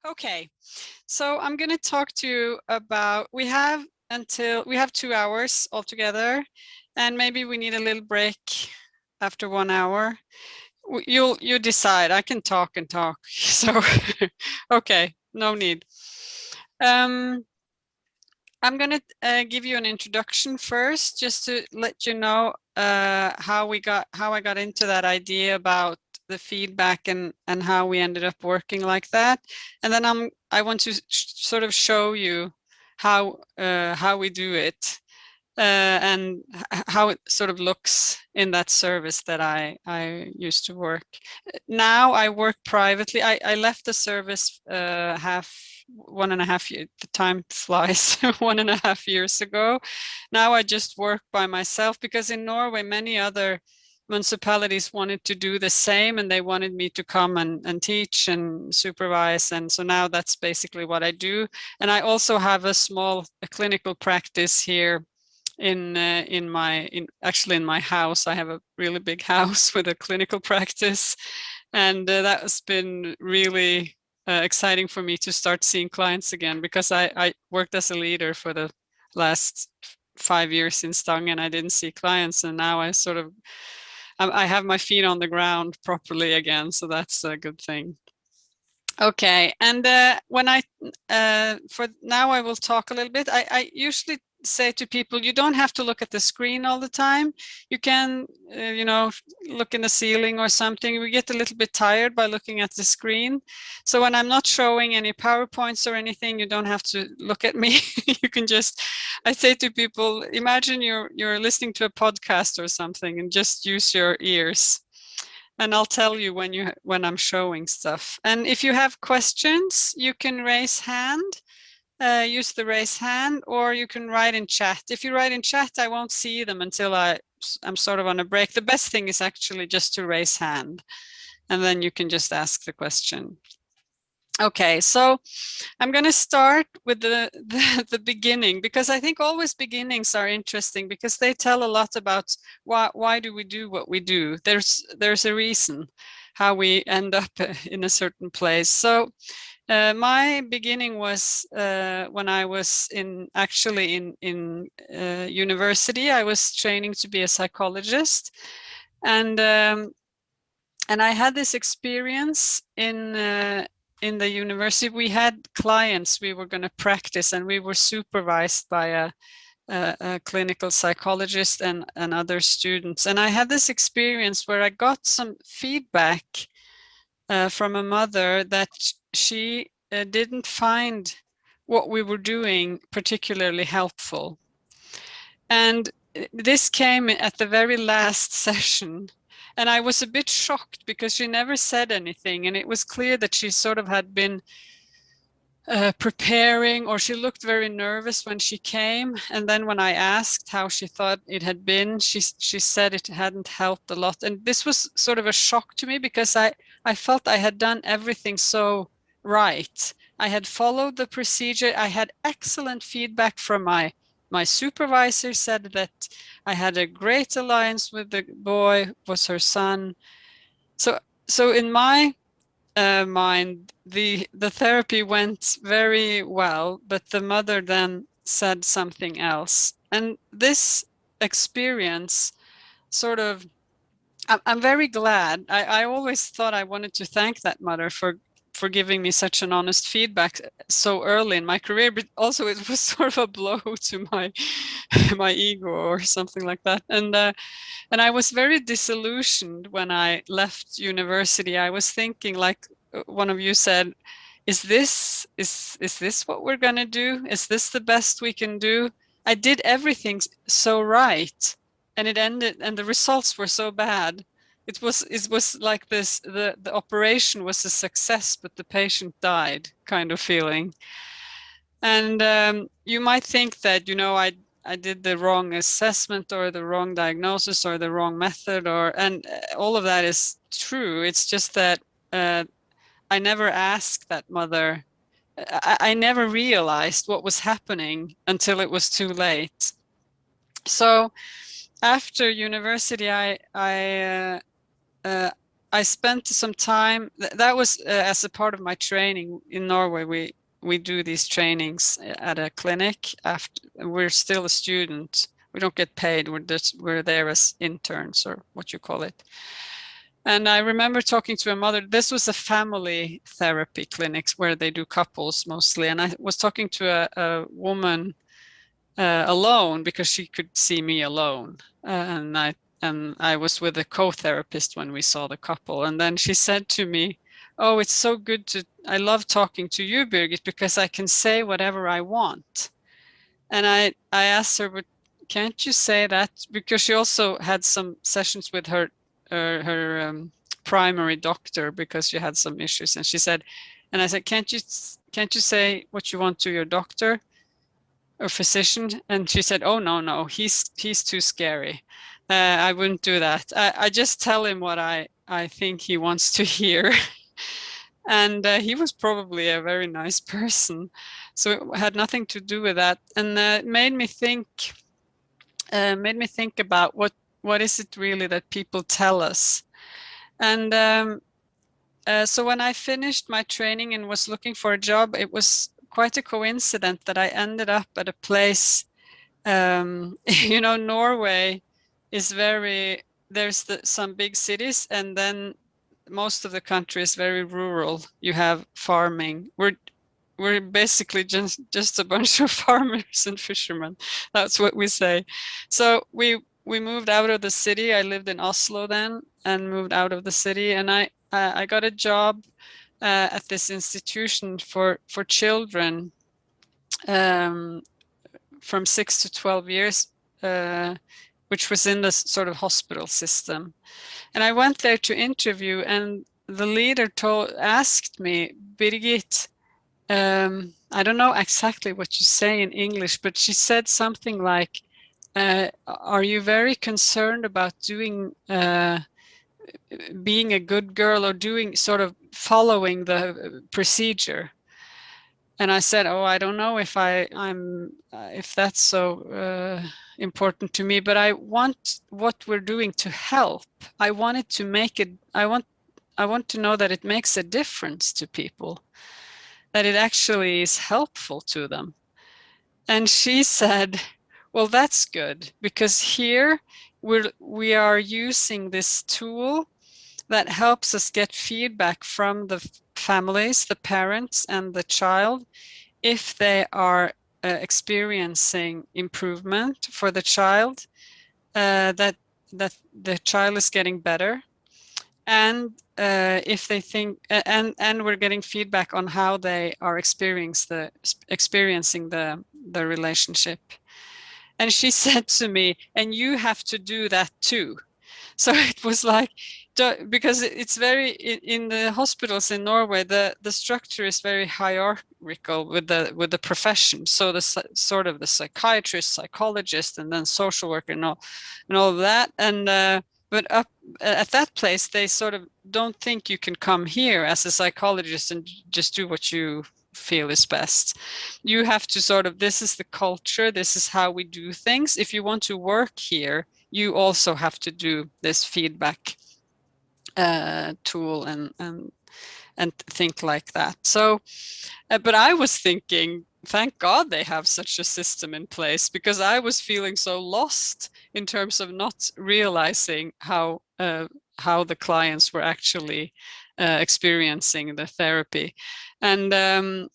Okay, so I'm going to talk to you about, we have 2 hours altogether, and maybe we need a little break after 1 hour. You decide. I can talk and talk. So, okay, no need. I'm going to give you an introduction first, just to let you know how I got into that idea about the feedback and how we ended up working like that. And then I want to sort of show you how we do it. And how it sort of looks in that service that I used to work. Now I work privately. I left the service 1.5 years, the time flies, 1.5 years ago. Now I just work by myself because in Norway, many other municipalities wanted to do the same, and they wanted me to come and teach and supervise. And so now that's basically what I do. And I also have a small clinical practice here actually in my house. I have a really big house with a clinical practice, and that has been really exciting for me to start seeing clients again, because I worked as a leader for the last 5 years in Stang, and I didn't see clients, and now I have my feet on the ground properly again, so that's a good thing. Okay, and for now I will talk a little bit. I usually say to people, you don't have to look at the screen all the time. You can, look in the ceiling or something. We get a little bit tired by looking at the screen. So when I'm not showing any PowerPoints or anything, you don't have to look at me. You can just, I say to people, imagine you're listening to a podcast or something and just use your ears. And I'll tell you when I'm showing stuff. And if you have questions, you can raise hand, use the raise hand, or you can write in chat. If you write in chat, I won't see them until I'm sort of on a break. The best thing is actually just to raise hand, and then you can just ask the question. Okay, so I'm going to start with the beginning, because I think always beginnings are interesting, because they tell a lot about why do we do what we do. There's a reason how we end up in a certain place. So my beginning was when I was in university. I was training to be a psychologist, and I had this experience in the university. We had clients we were going to practice, and we were supervised by a clinical psychologist and other students. And I had this experience where I got some feedback from a mother that she didn't find what we were doing particularly helpful. And this came at the very last session. And I was a bit shocked, because she never said anything. And it was clear that she sort of had been preparing, or she looked very nervous when she came. And then when I asked how she thought it had been, she said it hadn't helped a lot. And this was sort of a shock to me, because I felt I had done everything so right. I had followed the procedure. I had excellent feedback from my supervisor, said that I had a great alliance with the boy, was her son. So in my mind, the therapy went very well, but the mother then said something else. And this experience sort of, I'm very glad. I always thought I wanted to thank that mother for giving me such an honest feedback so early in my career, but also it was sort of a blow to my my ego or something like that. And I was very disillusioned when I left university. I was thinking, like one of you said, is this what we're going to do? Is this the best we can do? I did everything so right, and it ended, and the results were so bad. It was like this, the operation was a success, but the patient died, kind of feeling. And you might think that, I did the wrong assessment, or the wrong diagnosis, or the wrong method, and all of that is true. It's just that I never asked that mother. I never realized what was happening until it was too late. So after university, I I spent some time. That was as a part of my training in Norway. We do these trainings at a clinic. After we're still a student, we don't get paid. We're there as interns or what you call it. And I remember talking to a mother. This was a family therapy clinics where they do couples mostly. And I was talking to a woman alone because she could see me alone. And I was with a co-therapist when we saw the couple. And then she said to me, "Oh, it's so good I love talking to you, Birgit, because I can say whatever I want." And I asked her, "But can't you say that?" Because she also had some sessions with her primary doctor because she had some issues. And she said, and I said, "Can't you say what you want to your doctor or physician?" And she said, "Oh, no, no, he's too scary. I wouldn't do that. I just tell him what I think he wants to hear." And he was probably a very nice person, so it had nothing to do with that. And it made me think about what is it really that people tell us. And so when I finished my training and was looking for a job, it was quite a coincidence that I ended up at a place. Norway is there's some big cities, and then most of the country is very rural. You have farming. We're basically just a bunch of farmers and fishermen. That's what we say. So we moved out of the city. I lived in Oslo then and moved out of the city, and I got a job at this institution for children um, from 6 to 12 years, which was in the sort of hospital system. And I went there to interview, and the leader asked me, "Birgit, I don't know exactly what you say in English, but she said something like, are you very concerned about being a good girl or doing sort of following the procedure?" And I said, "Oh, I don't know if that's so important to me, but I want what we're doing to help. I want it to make it. I want to know that it makes a difference to people, that it actually is helpful to them." And she said, "Well, that's good, because here we are using this tool that helps us get feedback from the families, the parents, and the child if they are experiencing improvement for the child, that the child is getting better, and if they think and we're getting feedback on how they are experiencing the relationship." And she said to me, "And you have to do that too." So it was like, because it's very in the hospitals in Norway, the structure is very hierarchical with the profession. So the sort of the psychiatrist, psychologist, and then social worker and all of that. And but up at that place, they sort of don't think you can come here as a psychologist and just do what you feel is best. You have to sort of, this is the culture, this is how we do things. If you want to work here, you also have to do this feedback tool and think like that. So, but I was thinking, thank God they have such a system in place, because I was feeling so lost in terms of not realizing how the clients were actually experiencing the therapy. And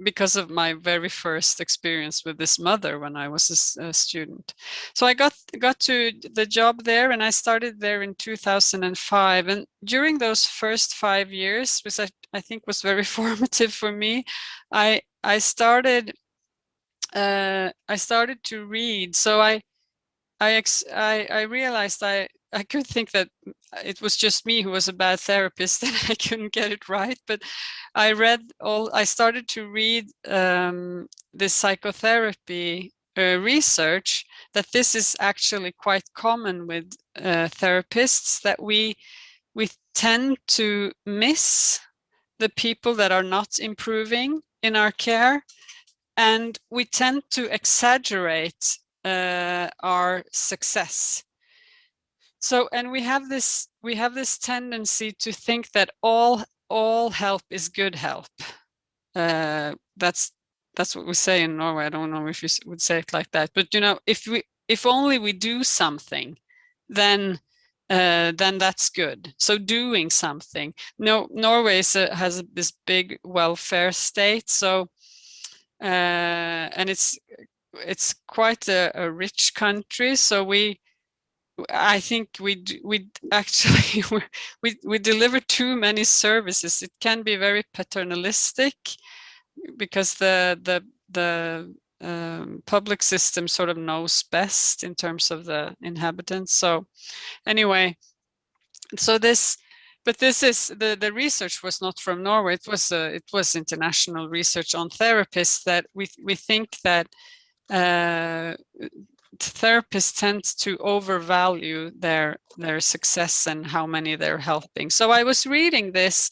because of my very first experience with this mother when I was a student. So I got to the job there, and I started there in 2005. And during those first 5 years, which I think was very formative for me, I started to read. So I realized I could think that it was just me who was a bad therapist and I couldn't get it right. But I started to read this psychotherapy research, that this is actually quite common with therapists, that we tend to miss the people that are not improving in our care, and we tend to exaggerate our success. So, and we have this tendency to think that all help is good help. That's what we say in Norway. I don't know if you would say it like that, but if only we do something, then that's good. So doing something. No, Norway has this big welfare state. So and it's quite a rich country. So I think we actually we deliver too many services. It can be very paternalistic because the public system sort of knows best in terms of the inhabitants. So anyway, so this is the research was not from Norway. It was international research on therapists that we think that therapists tend to overvalue their success and how many they're helping. So I was reading this.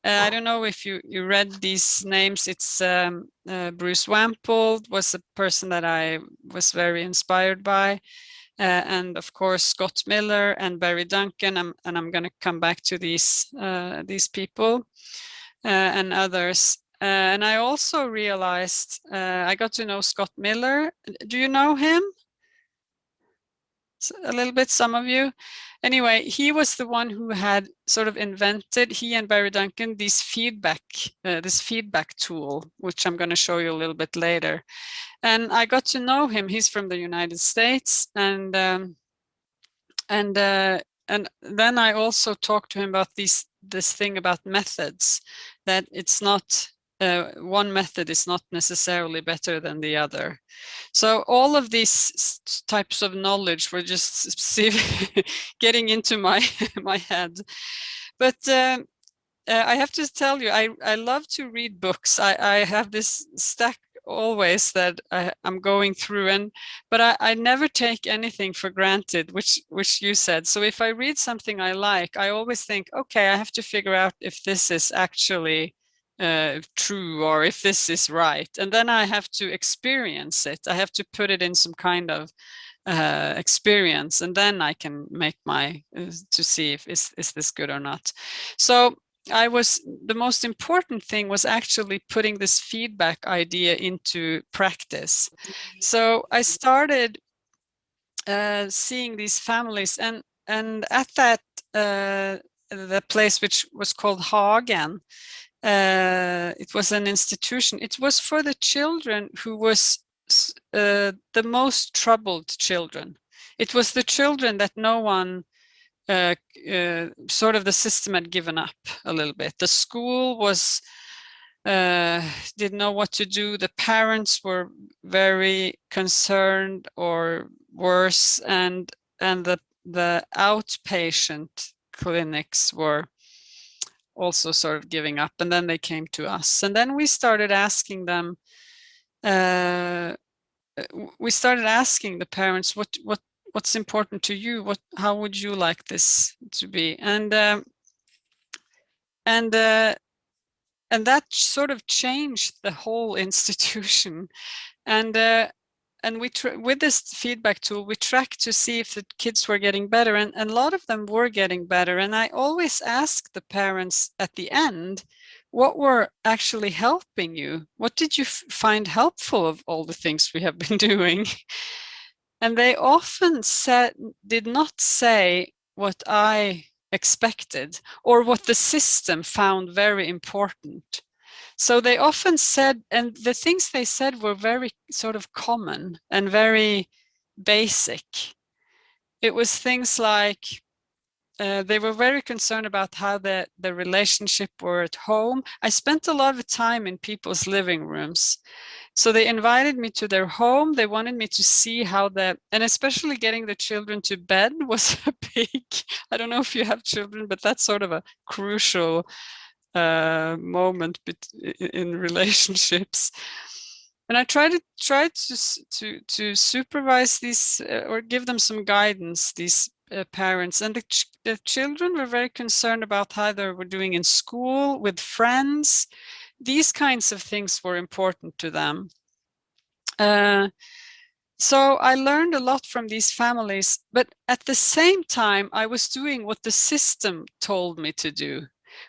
I don't know if you read these names. It's Bruce Wampold was a person that I was very inspired by, and of course Scott Miller and Barry Duncan. And I'm going to come back to these people and others. And I also realized I got to know Scott Miller. Do you know him? A little bit, some of you. Anyway, he was the one who had sort of invented, he and Barry Duncan, this feedback tool, which I'm going to show you a little bit later. And I got to know him. He's from the United States, and then I also talked to him about this thing about methods, that it's not one method is not necessarily better than the other. So all of these types of knowledge were just getting into my head. But I have to tell you, I love to read books. I have this stack always that I'm going through, but I never take anything for granted, which you said. So if I read something I like, I always think, okay, I have to figure out if this is actually true or if this is right. And then I have to experience it. I have to put it in some kind of experience, and then I can make to see if is this good or not. So the most important thing was actually putting this feedback idea into practice. So I started seeing these families, and at that the place which was called Hagen, it was an institution. It was for the children who was the most troubled children. It was the children that no one sort of the system had given up a little bit. The school was didn't know what to do. The parents were very concerned, or worse, and the outpatient clinics were also sort of giving up. And then they came to us, and then we started asking them. We started asking the parents, what's important to you? How would you like this to be? And that sort of changed the whole institution. And with this feedback tool, we tracked to see if the kids were getting better, and a lot of them were getting better. And I always ask the parents at the end, what were actually helping you? What did you find helpful of all the things we have been doing? And they often did not say what I expected or what the system found very important. So they often said, and the things they said were very sort of common and very basic. It was things like they were very concerned about how the relationship were at home. I spent a lot of time in people's living rooms. So they invited me to their home. They wanted me to see how and especially getting the children to bed was a big, I don't know if you have children, but that's sort of a crucial moment in relationships. And I tried to supervise these or give them some guidance, these parents. And the children were very concerned about how they were doing in school, with friends. These kinds of things were important to them. So I learned a lot from these families, but at the same time, I was doing what the system told me to do,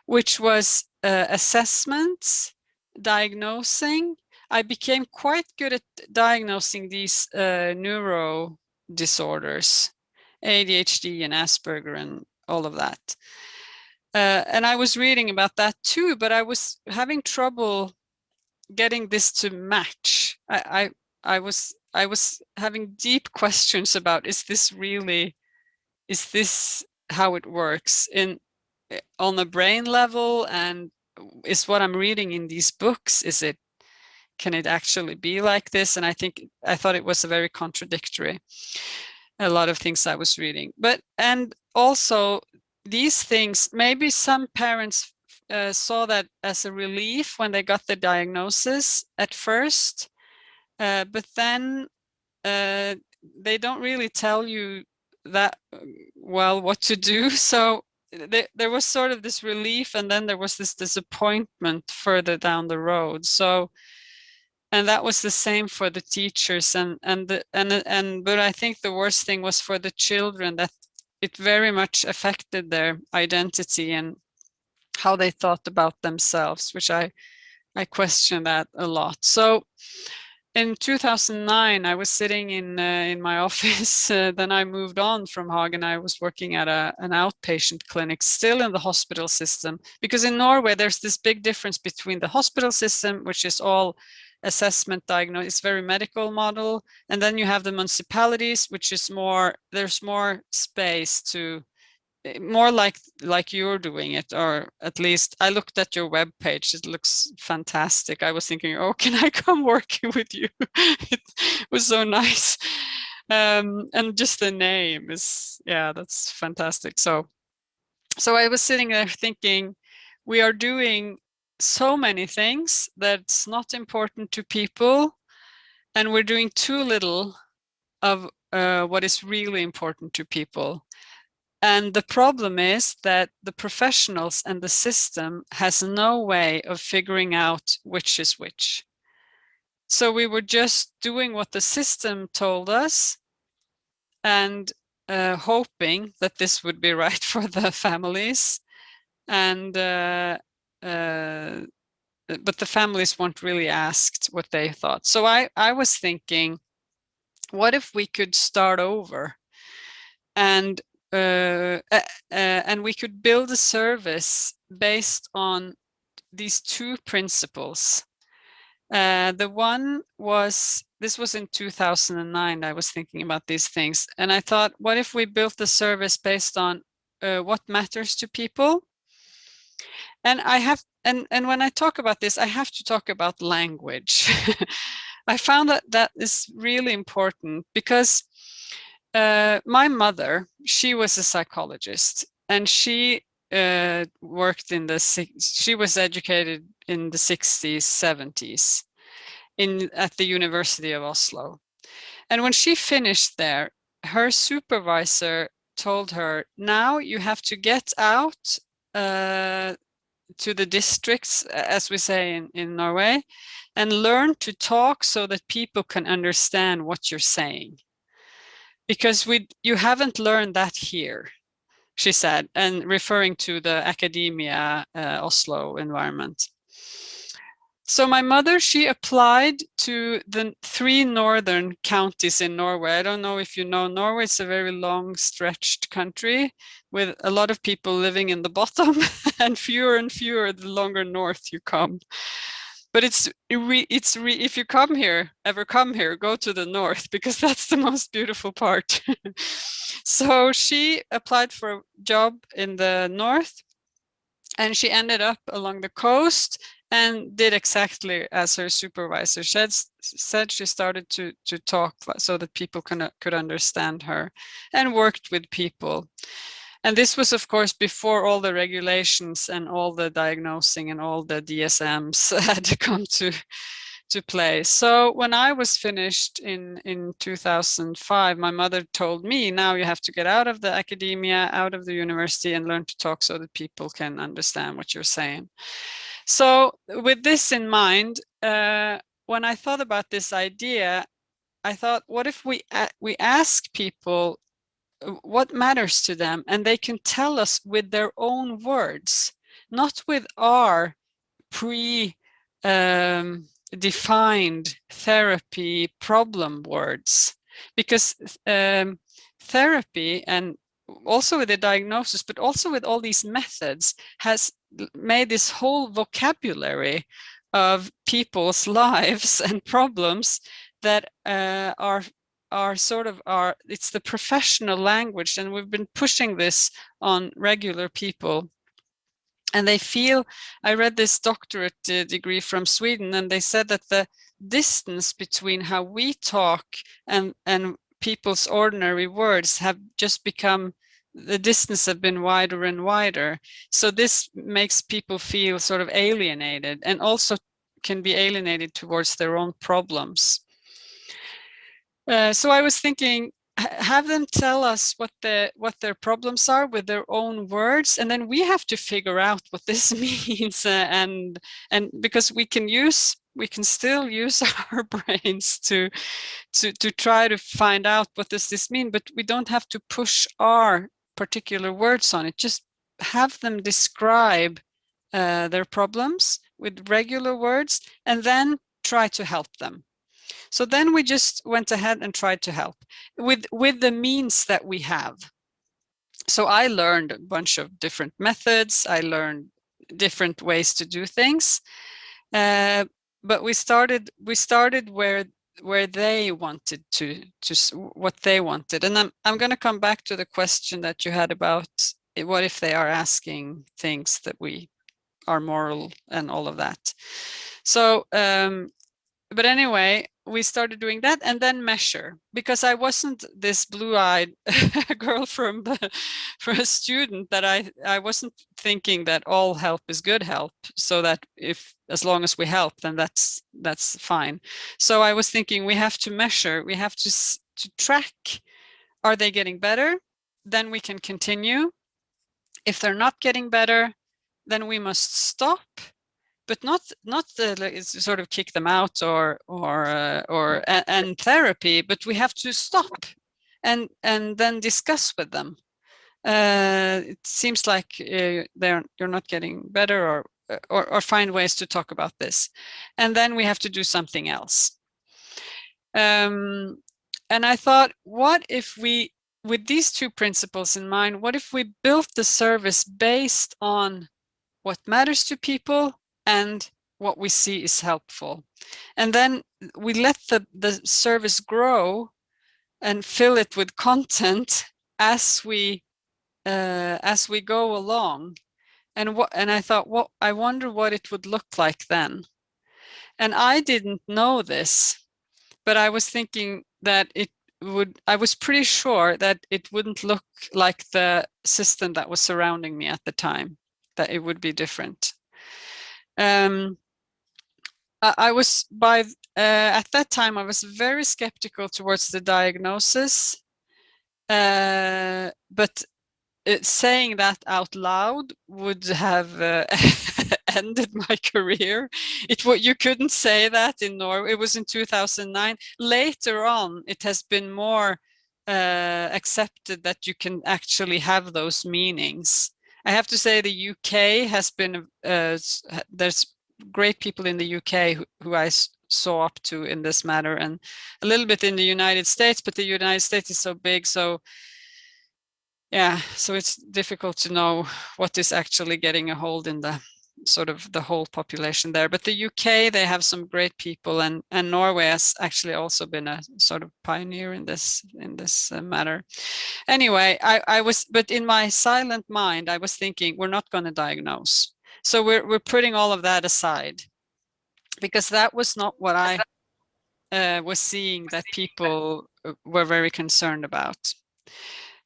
which was assessments, diagnosing. I became quite good at diagnosing these neuro disorders, ADHD and Asperger and all of that. And I was reading about that too, but I was having trouble getting this to match. I was having deep questions about, is this how it works in on a brain level, and is what I'm reading in these books, can it actually be like this? And I thought it was a very contradictory, a lot of things I was reading. But and also these things, maybe some parents saw that as a relief when they got the diagnosis at first, but then uh, they don't really tell you that well what to do. So there was sort of this relief, and then there was this disappointment further down the road. So, and that was the same for the teachers, but I think the worst thing was for the children, that it very much affected their identity and how they thought about themselves, which I question that a lot. So in 2009, I was sitting in my office. Then I moved on from Hagen. I was working at an outpatient clinic, still in the hospital system, because in Norway there's this big difference between the hospital system, which is all assessment, diagnosis, it's very medical model, and then you have the municipalities, which is more, there's more space to, more like you're doing it, or at least I looked at your web page. It looks fantastic. I was thinking, oh, can I come working with you? It was so nice. And just the name is, yeah, that's fantastic. So I was sitting there thinking, we are doing so many things that's not important to people, and we're doing too little of what is really important to people. And the problem is that the professionals and the system has no way of figuring out which is which. So we were just doing what the system told us, and hoping that this would be right for the families. And but the families weren't really asked what they thought. So I was thinking, what if we could start over, and and we could build a service based on these two principles. The one was, this was in 2009, I was thinking about these things, and I thought, what if we built a service based on what matters to people? And and when I talk about this, I have to talk about language. I found that that is really important, because my mother, she was a psychologist, and she worked in she was educated in the 60s, 70s at the University of Oslo. And when she finished there, her supervisor told her, now you have to get out to the districts, as we say in Norway, and learn to talk so that people can understand what you're saying. Because you haven't learned that here, she said, and referring to the academia Oslo environment. So my mother, she applied to the 3 northern counties in Norway. I don't know if you know Norway. It's a very long stretched country with a lot of people living in the bottom and fewer the longer north you come. But if you ever come here, go to the north, because that's the most beautiful part. So she applied for a job in the north, and she ended up along the coast and did exactly as her supervisor said. She started to talk so that people could understand her, and worked with people. And this was, of course, before all the regulations and all the diagnosing and all the DSMs had to come to play. So when I was finished in 2005, my mother told me, now you have to get out of the academia, out of the university, and learn to talk so that people can understand what you're saying. So with this in mind, when I thought about this idea, I thought, what if we ask people what matters to them, and they can tell us with their own words, not with our defined therapy problem words, because therapy, and also with the diagnosis, but also with all these methods, has made this whole vocabulary of people's lives and problems that are sort of it's the professional language, and we've been pushing this on regular people. And they feel, I read this doctorate degree from Sweden, and they said that the distance between how we talk and people's ordinary words have just become, the distance have been wider and wider. So this makes people feel sort of alienated, and also can be alienated towards their own problems. So I was thinking, have them tell us what their problems are with their own words, and then we have to figure out what this means, and because we can still use our brains to try to find out what does this mean, but we don't have to push our particular words on it. Just have them describe their problems with regular words, and then try to help them. So then we just went ahead and tried to help with the means that we have. So I learned a bunch of different methods. I learned different ways to do things. But we started where they wanted to what they wanted. And I'm going to come back to the question that you had about what if they are asking things that we are moral and all of that. So but anyway, we started doing that, and then measure, because I wasn't this blue-eyed girl from a student, that I wasn't thinking that all help is good help, so that as long as we help, then that's fine. So I was thinking, we have to measure, we have to track, are they getting better? Then we can continue. If they're not getting better, then we must stop, but not like, sort of kick them out or end therapy, but we have to stop and then discuss with them. It seems like you're not getting better, or find ways to talk about this, and then we have to do something else. And I thought, what if we, with these two principles in mind, what if we built the service based on what matters to people and what we see is helpful, and then we let the service grow and fill it with content as we go along. And I thought, well, I wonder what it would look like then. And I didn't know this, but I was thinking that I was pretty sure that it wouldn't look like the system that was surrounding me at the time, that it would be different. I was at that time, I was very skeptical towards the diagnosis, but saying that out loud would have ended my career. You couldn't say that in Norway. It was in 2009. Later on, it has been more accepted that you can actually have those meanings. I have to say the UK has been, there's great people in the UK who I saw up to in this matter, and a little bit in the United States, but the United States is so big, so yeah, so it's difficult to know what is actually getting a hold in the sort of the whole population there. But the UK, they have some great people, and Norway has actually also been a sort of pioneer in this matter. Anyway, I was, but in my silent mind, I was thinking, we're not going to diagnose. So we're putting all of that aside, because that was not what I was seeing that people were very concerned about.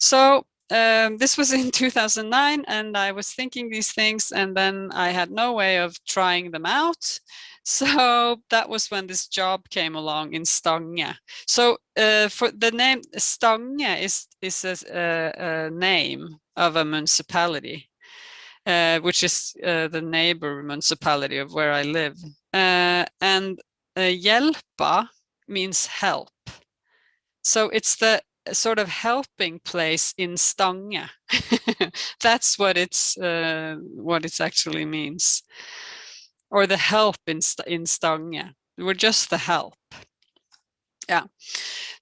So this was in 2009, and I was thinking these things, and then I had no way of trying them out. So that was when this job came along in Stange. So for the name Stange is a name of a municipality, which is the neighbor municipality of where I live. And Hjelpa means help. So it's the sort of helping place in Stange. That's what it actually means, or the help in Stange. We're just the help. Yeah.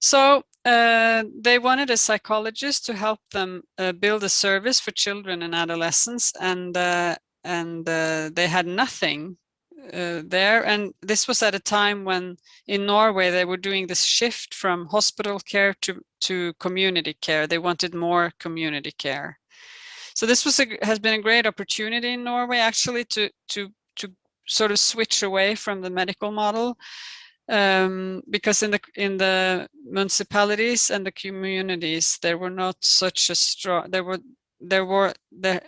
So they wanted a psychologist to help them build a service for children and adolescents, and they had nothing there. And this was at a time when in Norway they were doing this shift from hospital care to community care. They wanted more community care. So this has been a great opportunity in Norway actually to sort of switch away from the medical model, because in the municipalities and the communities there were not such a strong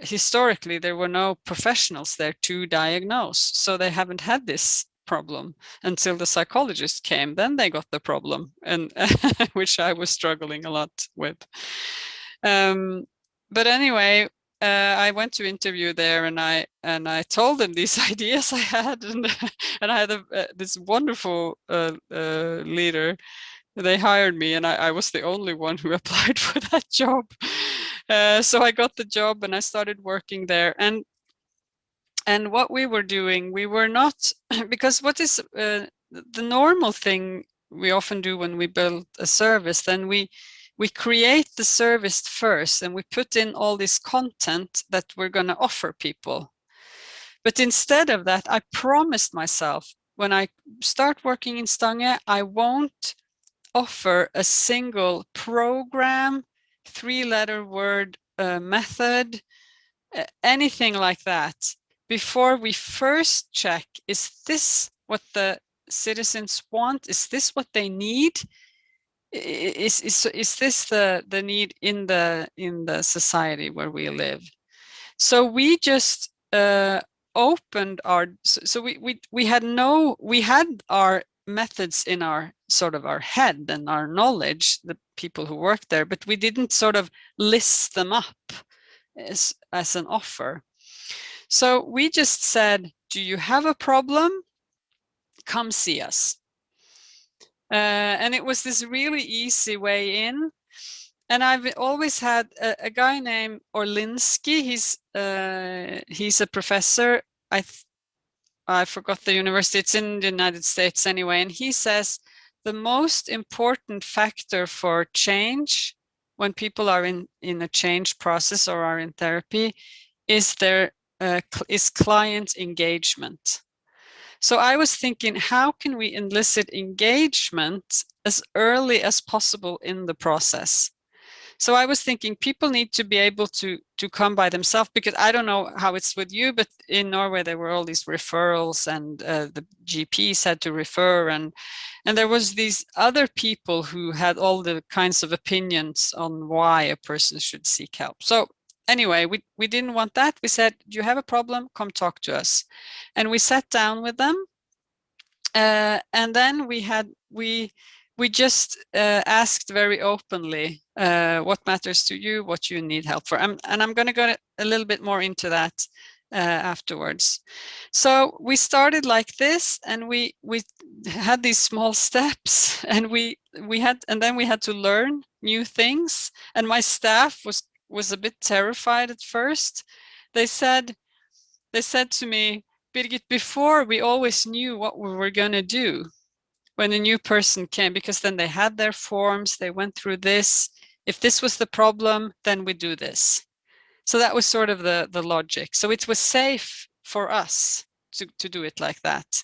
historically there were no professionals there to diagnose, so they haven't had this problem until the psychologist came. Then they got the problem, and which I was struggling a lot with. But anyway, I went to interview there, and I told them these ideas I had, and I had this wonderful leader. They hired me, and I was the only one who applied for that job. So I got the job, and I started working there. And what we were doing, we were not because what is the normal thing we often do when we build a service, then we create the service first, and we put in all this content that we're going to offer people. But instead of that, I promised myself when I start working in Stange, I won't offer a single program, 3-letter word method, anything like that, before we first check, is this what the citizens want? Is this what they need? Is this the need in the society where we live? So we just opened our, so we had our methods in our sort of our head and our knowledge, the people who worked there, but we didn't sort of list them up as an offer. So we just said, do you have a problem? Come see us. And it was this really easy way in. And I've always had a guy named Orlinsky. He's a professor. I forgot the university. It's in the United States anyway. And he says the most important factor for change when people are in a change process or are in therapy is client engagement. So I was thinking, how can we elicit engagement as early as possible in the process? So I was thinking people need to be able to come by themselves, because I don't know how it's with you, but in Norway there were all these referrals, and the GPs had to refer, and there was these other people who had all the kinds of opinions on why a person should seek help. So anyway, we didn't want that. We said, do you have a problem? Come talk to us. And we sat down with them, and then we just asked very openly what matters to you, what you need help for. And I'm going to go a little bit more into that afterwards. So we started like this, and we had these small steps, and then we had to learn new things. And my staff was a bit terrified at first. They said to me, Birgit, before we always knew what we were going to do when a new person came, because then they had their forms, they went through this. If this was the problem, then we do this. So that was sort of the logic. So it was safe for us to do it like that.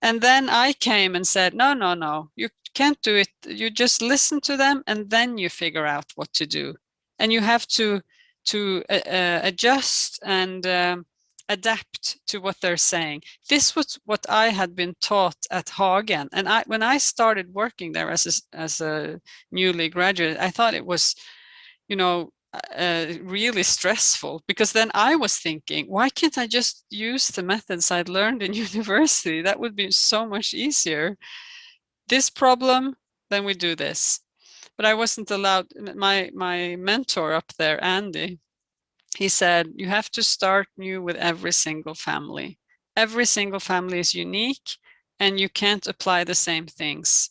And then I came and said, no, you can't do it. You just listen to them, and then you figure out what to do. And you have to adjust and adapt to what they're saying. This was what I had been taught at Hagen. And when I started working there as a newly graduate, I thought it was, really stressful, because then I was thinking, why can't I just use the methods I'd learned in university? That would be so much easier. This problem, then we do this. But I wasn't allowed. My mentor up there, Andy, he said, you have to start new with every single family. Every single family is unique, and you can't apply the same things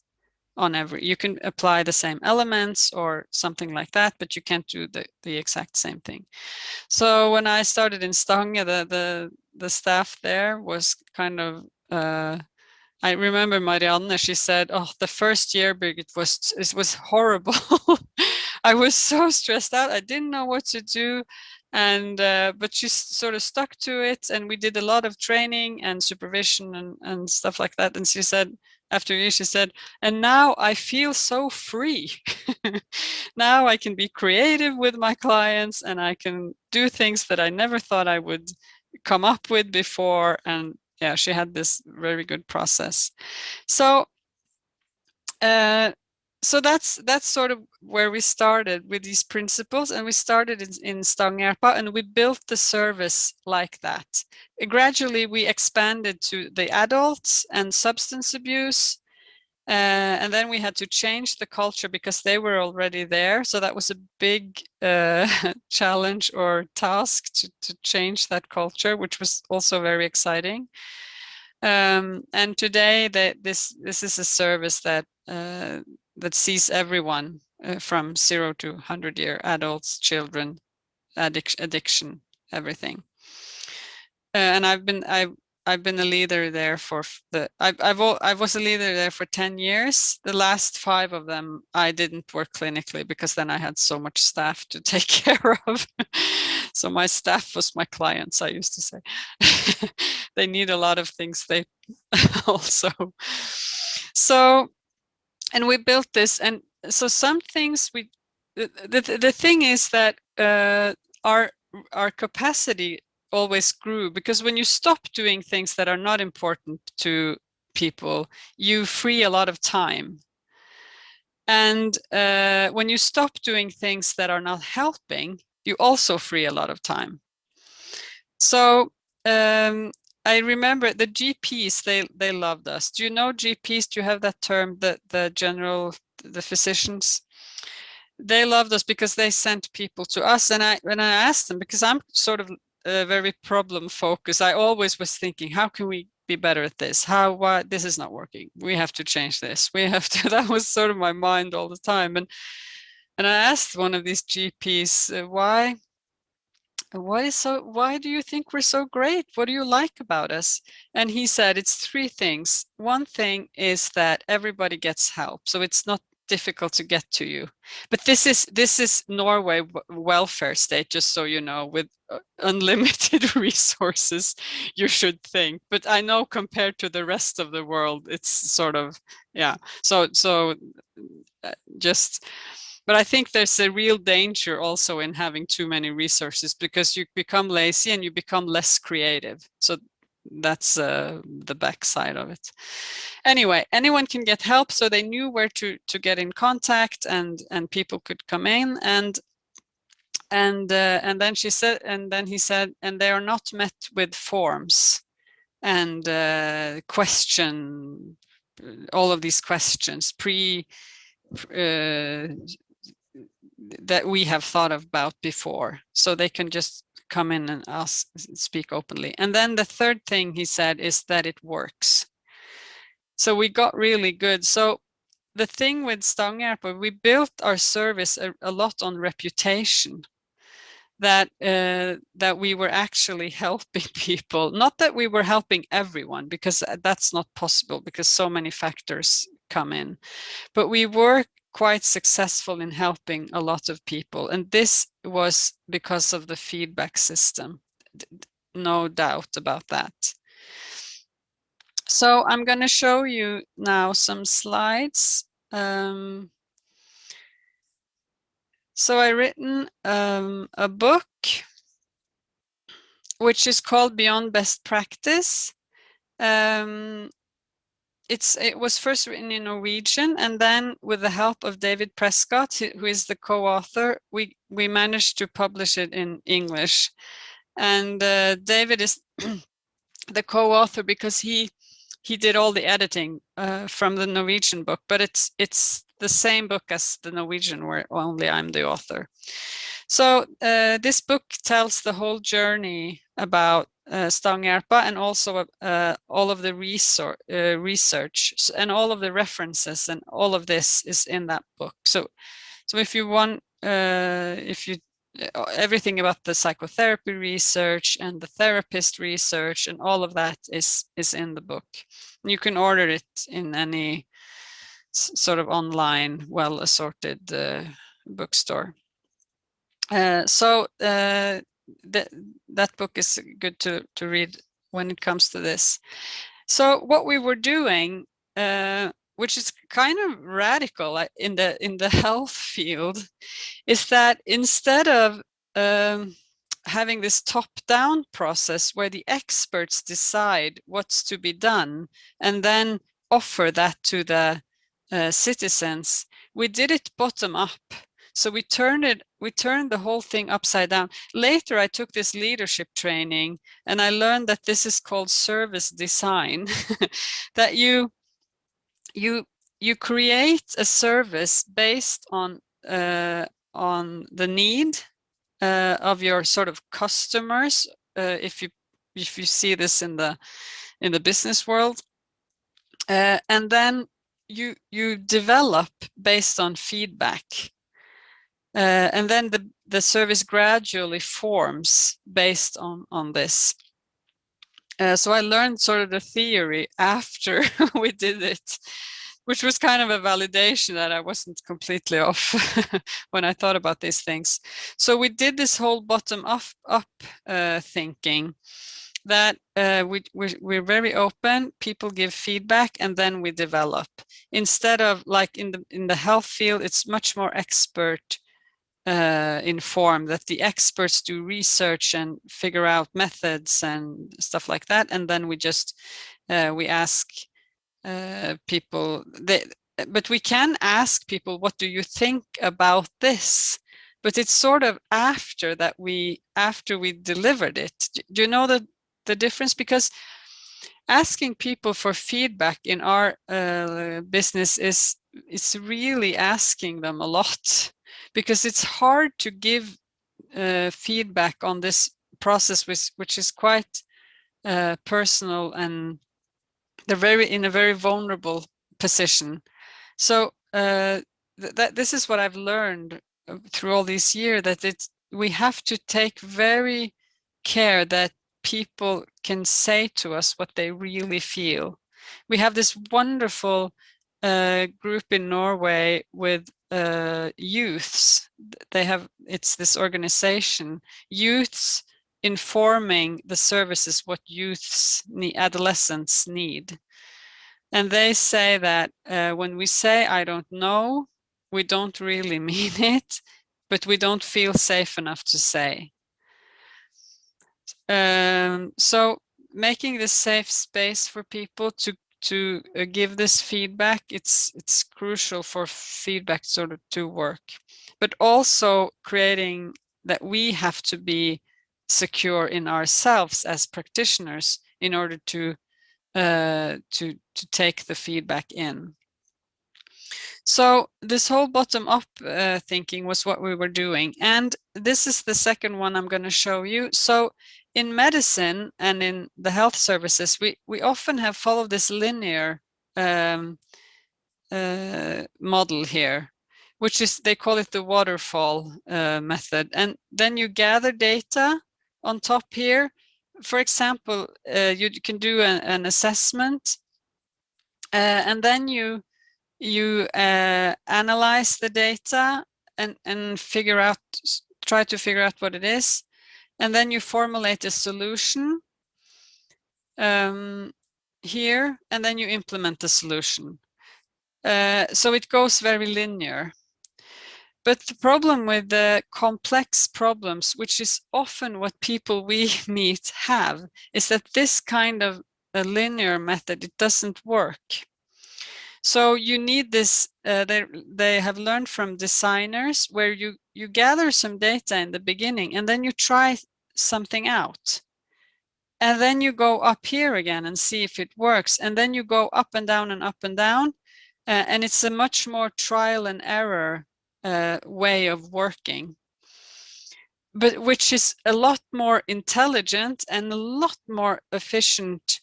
on every, you can apply the same elements or something like that, but you can't do the exact same thing. So when I started in Stange, the staff there was kind of, I remember Marianne, she said, oh, the first year, Birgit, was horrible. I was so stressed out. I didn't know what to do. And but she sort of stuck to it, and we did a lot of training and supervision and stuff like that. And she said, after a year, she said, and now I feel so free. Now I can be creative with my clients, and I can do things that I never thought I would come up with before. And yeah, she had this very good process. So so that's sort of where we started with these principles, and we started in Stangehjelpa, and we built the service like that. Gradually, we expanded to the adults and substance abuse, and then we had to change the culture because they were already there. So that was a big challenge or task to change that culture, which was also very exciting. And today, this is a service that that sees everyone from 0 to 100-year adults, children, addiction, everything. And I've been a leader there for I was a leader there for 10 years. The last 5 of them I didn't work clinically because then I had so much staff to take care of. So my staff was my clients, I used to say. They need a lot of things they also. So, and we built this, and so some things the thing is that our capacity always grew, because when you stop doing things that are not important to people, you free a lot of time. And when you stop doing things that are not helping, you also free a lot of time. So I remember the GPs, they loved us. Do you know GPs? Do you have that term, the physicians? They loved us because they sent people to us. And when I asked them, because I'm sort of very problem focused, I always was thinking, how can we be better at this? Why this is not working? We have to change this. We have to. That was sort of my mind all the time. And I asked one of these GPs, why do you think we're so great? What do you like about us? And he said it's 3 things. One thing is that everybody gets help, so it's not difficult to get to you. But this is Norway welfare state, just so you know, with unlimited resources, you should think. But I know compared to the rest of the world, it's sort of, yeah. So just, but I think there's a real danger also in having too many resources, because you become lazy and you become less creative. So that's the backside of it. Anyway, anyone can get help, so they knew where to get in contact, and people could come in, and then she said, and then he said, and they are not met with forms and question all of these questions that we have thought about before, so they can just come in and ask, speak openly. And then the third thing he said is that it works. So we got really good. So the thing with Stangehjelpa, we built our service a lot on reputation, that we were actually helping people. Not that we were helping everyone, because that's not possible, because so many factors come in, but we were quite successful in helping a lot of people. And this was because of the feedback system, no doubt about that. So I'm going to show you now some slides. So I've written a book which is called Beyond Best Practice. It was first written in Norwegian, and then with the help of David Prescott, who is the co-author, we managed to publish it in English. And David is the co-author because he did all the editing from the Norwegian book, but it's the same book as the Norwegian, where only I'm the author. So this book tells the whole journey about Stangehjelpa, and also all of the research and all of the references, and all of this is in that book. So if you want, everything about the psychotherapy research and the therapist research and all of that is in the book. You can order it in any sort of online, well-assorted bookstore. So that book is good to read when it comes to this. So what we were doing, which is kind of radical in the health field, is that instead of having this top-down process where the experts decide what's to be done and then offer that to the citizens, we did it bottom up. So we turned the whole thing upside down. Later, I took this leadership training, and I learned that this is called service design. That you create a service based on the need of your sort of customers. If you see this in the business world, and then you develop based on feedback. And then the service gradually forms based on this. So I learned sort of the theory after we did it, which was kind of a validation that I wasn't completely off when I thought about these things. So we did this whole bottom up thinking, that we're very open, people give feedback, and then we develop. Instead of like in the health field, it's much more expert informed, that the experts do research and figure out methods and stuff like that, and then we just we ask people. But we can ask people, what do you think about this? But it's sort of after we delivered it. Do you know the difference? Because asking people for feedback in our business it's really asking them a lot, because it's hard to give feedback on this process, which is quite personal, and they're in a very vulnerable position. So this is what I've learned through all these years, that we have to take very care that people can say to us what they really feel. We have this wonderful group in Norway with youths. It's this organization, youths informing the services what adolescents need. And they say that when we say, I don't know, we don't really mean it, but we don't feel safe enough to say. So making this safe space for people to give this feedback, it's crucial for feedback sort of to work, but also creating that we have to be secure in ourselves as practitioners in order to take the feedback in. So this whole bottom-up thinking was what we were doing, and this is the second one I'm going to show you. So in medicine and in the health services, we often have followed this linear model here, which is, they call it the waterfall method, and then you gather data on top here. For example, you can do an assessment, and then you analyze the data and try to figure out what it is, and then you formulate a solution here, and then you implement the solution. So it goes very linear. But the problem with the complex problems, which is often what people we meet have, is that this kind of a linear method, it doesn't work. So you need this, they have learned from designers, where you gather some data in the beginning, and then you try something out. And then you go up here again and see if it works. And then you go up and down and up and down. And it's a much more trial and error way of working, but which is a lot more intelligent and a lot more efficient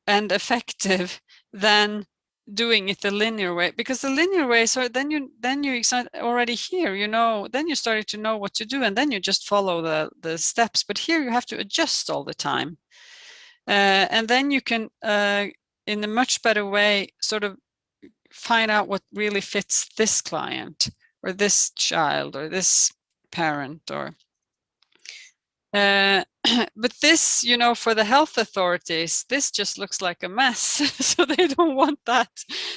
and effective than doing it the linear way. Because the linear way, so then you already here, you know, then you started to know what to do, and then you just follow the steps. But here you have to adjust all the time, and then you can in a much better way sort of find out what really fits this client or this child or this parent or but this, you know, for the health authorities, this just looks like a mess. So they don't want that.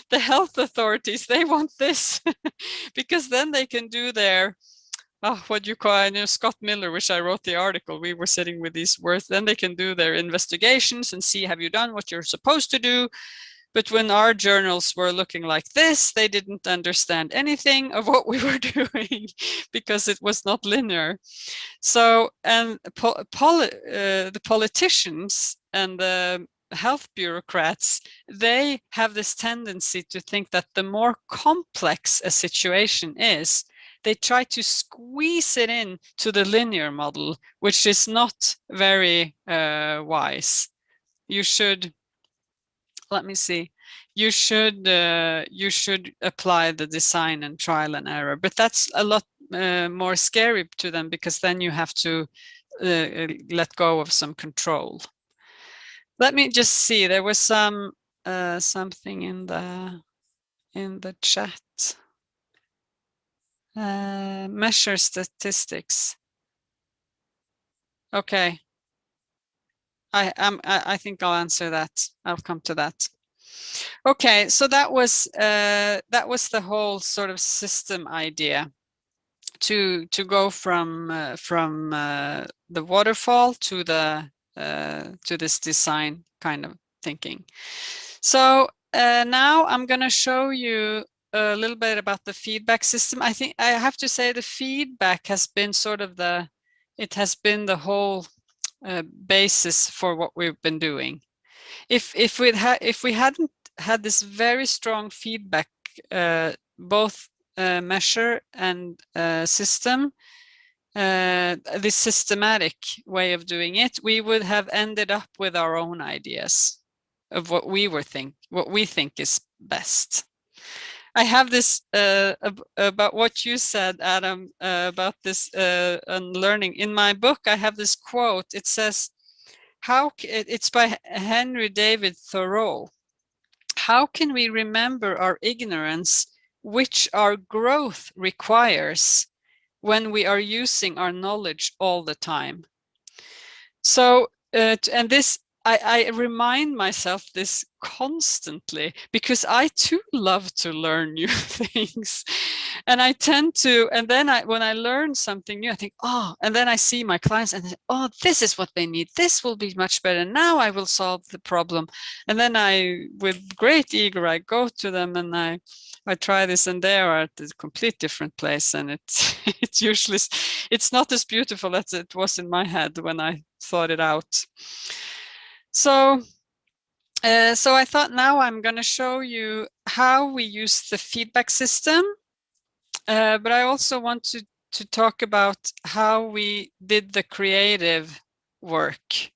The health authorities, they want this because then they can do their, what you call, you know, Scott Miller, which I wrote the article, we were sitting with these words, then they can do their investigations and see, have you done what you're supposed to do? But when our journals were looking like this, they didn't understand anything of what we were doing because it was not linear. So, and the politicians and the health bureaucrats, they have this tendency to think that the more complex a situation is, they try to squeeze it in to the linear model, which is not very wise. You should, let me see, you should apply the design and trial and error, but that's a lot more scary to them because then you have to let go of some control. Let me just see, there was some something in the chat. Measure statistics. Okay, I think I'll answer that. I'll come to that. Okay, so that was the whole sort of system idea, to go from the waterfall to this design kind of thinking. So now I'm going to show you a little bit about the feedback system. I think I have to say the feedback has been sort of the whole basis for what we've been doing. If we hadn't had this very strong feedback, both measure and system, this systematic way of doing it, we would have ended up with our own ideas of what we think is best. I have this about what you said, Adam, about this and learning. In my book, I have this quote. It says, it's by Henry David Thoreau. How can we remember our ignorance, which our growth requires, when we are using our knowledge all the time? So, and this, I remind myself this constantly because I too love to learn new things. And I tend to, and then when I learn something new, I think, oh, and then I see my clients and oh, this is what they need. This will be much better. Now I will solve the problem. And then with great eager, I go to them and I try this, and they are at a complete different place. And it's usually, it's not as beautiful as it was in my head when I thought it out. So I thought now I'm going to show you how we use the feedback system, but I also want to talk about how we did the creative work,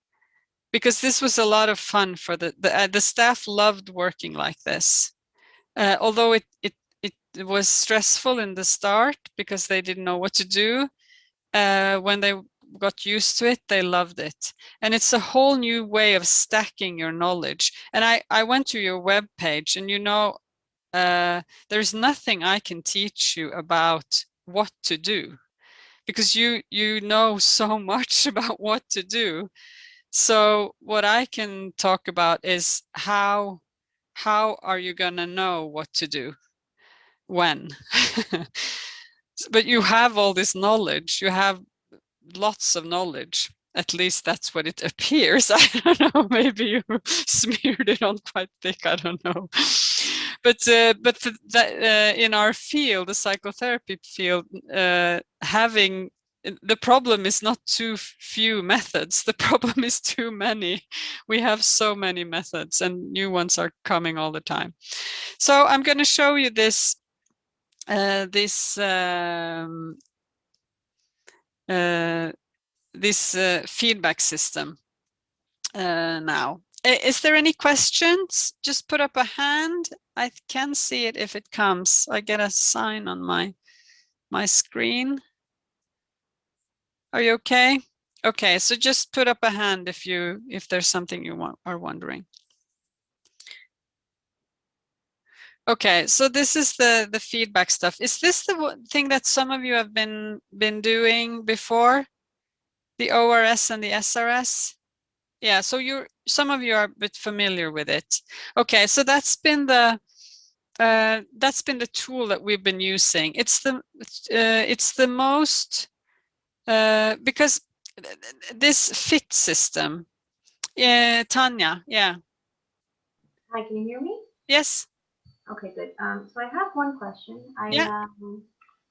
because this was a lot of fun for the staff loved working like this, although it was stressful in the start because they didn't know what to do. When they got used to it, they loved it. And it's a whole new way of stacking your knowledge. And I went to your webpage, and you know, there's nothing I can teach you about what to do, because you know so much about what to do. So what I can talk about is how are you going to know what to do when? But you have all this knowledge, you have lots of knowledge. At least that's what it appears. I don't know, maybe you smeared it on quite thick, I don't know. But in our field, the psychotherapy field, having the problem is not too few methods. The problem is too many. We have so many methods and new ones are coming all the time. So I'm going to show you this feedback system now. Is there any questions? Just put up a hand. I can see it if it comes. I get a sign on my screen. Are you okay? Okay, so just put up a hand if there's something you are wondering. Okay, so this is the feedback stuff. Is this the thing that some of you have been doing before? The ORS and the SRS? Yeah, so some of you are a bit familiar with it. Okay, so that's been the tool that we've been using. It's the most because this fit system. Tanya, yeah. Hi, can you hear me? Yes. Okay, good. So I have one question. Yeah.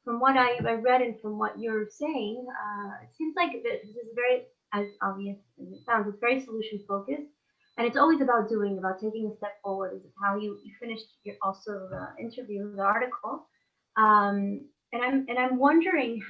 From what I read and from what you're saying, it seems like this is very, as obvious as it sounds, it's very solution focused, and it's always about doing, about taking a step forward. Is how you finished your also the interview, the article, and I'm wondering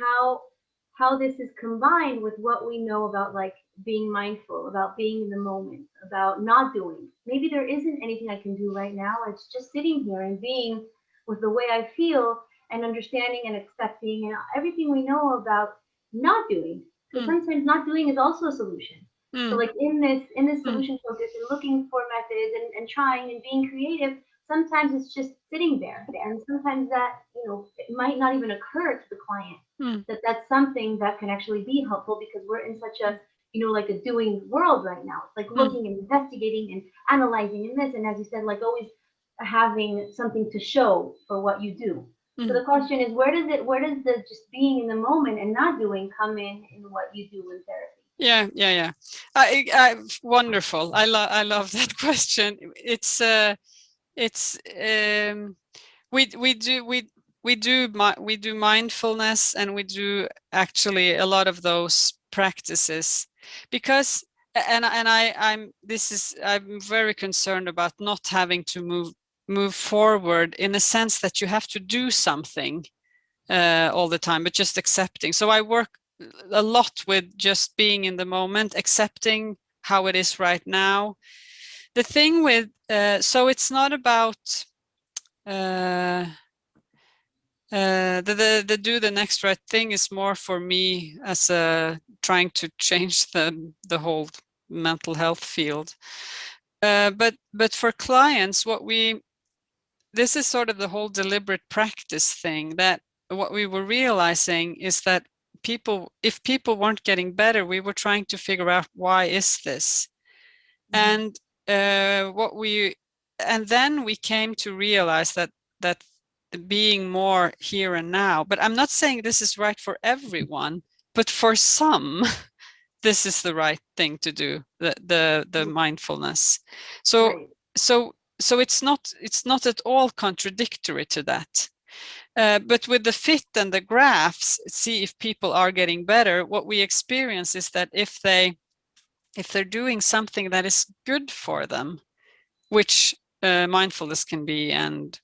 how this is combined with what we know about like being mindful, about being in the moment, about not doing. Maybe there isn't anything I can do right now. It's just sitting here and being with the way I feel and understanding and accepting and everything we know about not doing. Because sometimes not doing is also a solution. So like in this solution focus and looking for methods and trying and being creative, sometimes it's just sitting there. And sometimes that, it might not even occur to the client that that's something that can actually be helpful because we're in such a, like a doing world right now. It's like looking and investigating and analyzing in this. And as you said, like always having something to show for what you do. So the question is, where does the just being in the moment and not doing come in what you do in therapy? Yeah. Wonderful. I love that question. We do mindfulness, and we do actually a lot of those practices because I'm very concerned about not having to move forward in a sense that you have to do something all the time, but just accepting. So I work a lot with just being in the moment, accepting how it is right now. The thing with so it's not about the do the next right thing is more for me as trying to change the whole mental health field. But for clients, this is sort of the whole deliberate practice thing, that what we were realizing is that if people weren't getting better, we were trying to figure out why is this, and then we came to realize that being more here and now, but I'm not saying this is right for everyone, but for some this is the right thing to do, the mindfulness. So Right. so it's not at all contradictory to that. But with the fit and the graphs, see if people are getting better. What we experience is that if they're doing something that is good for them, which mindfulness can be, and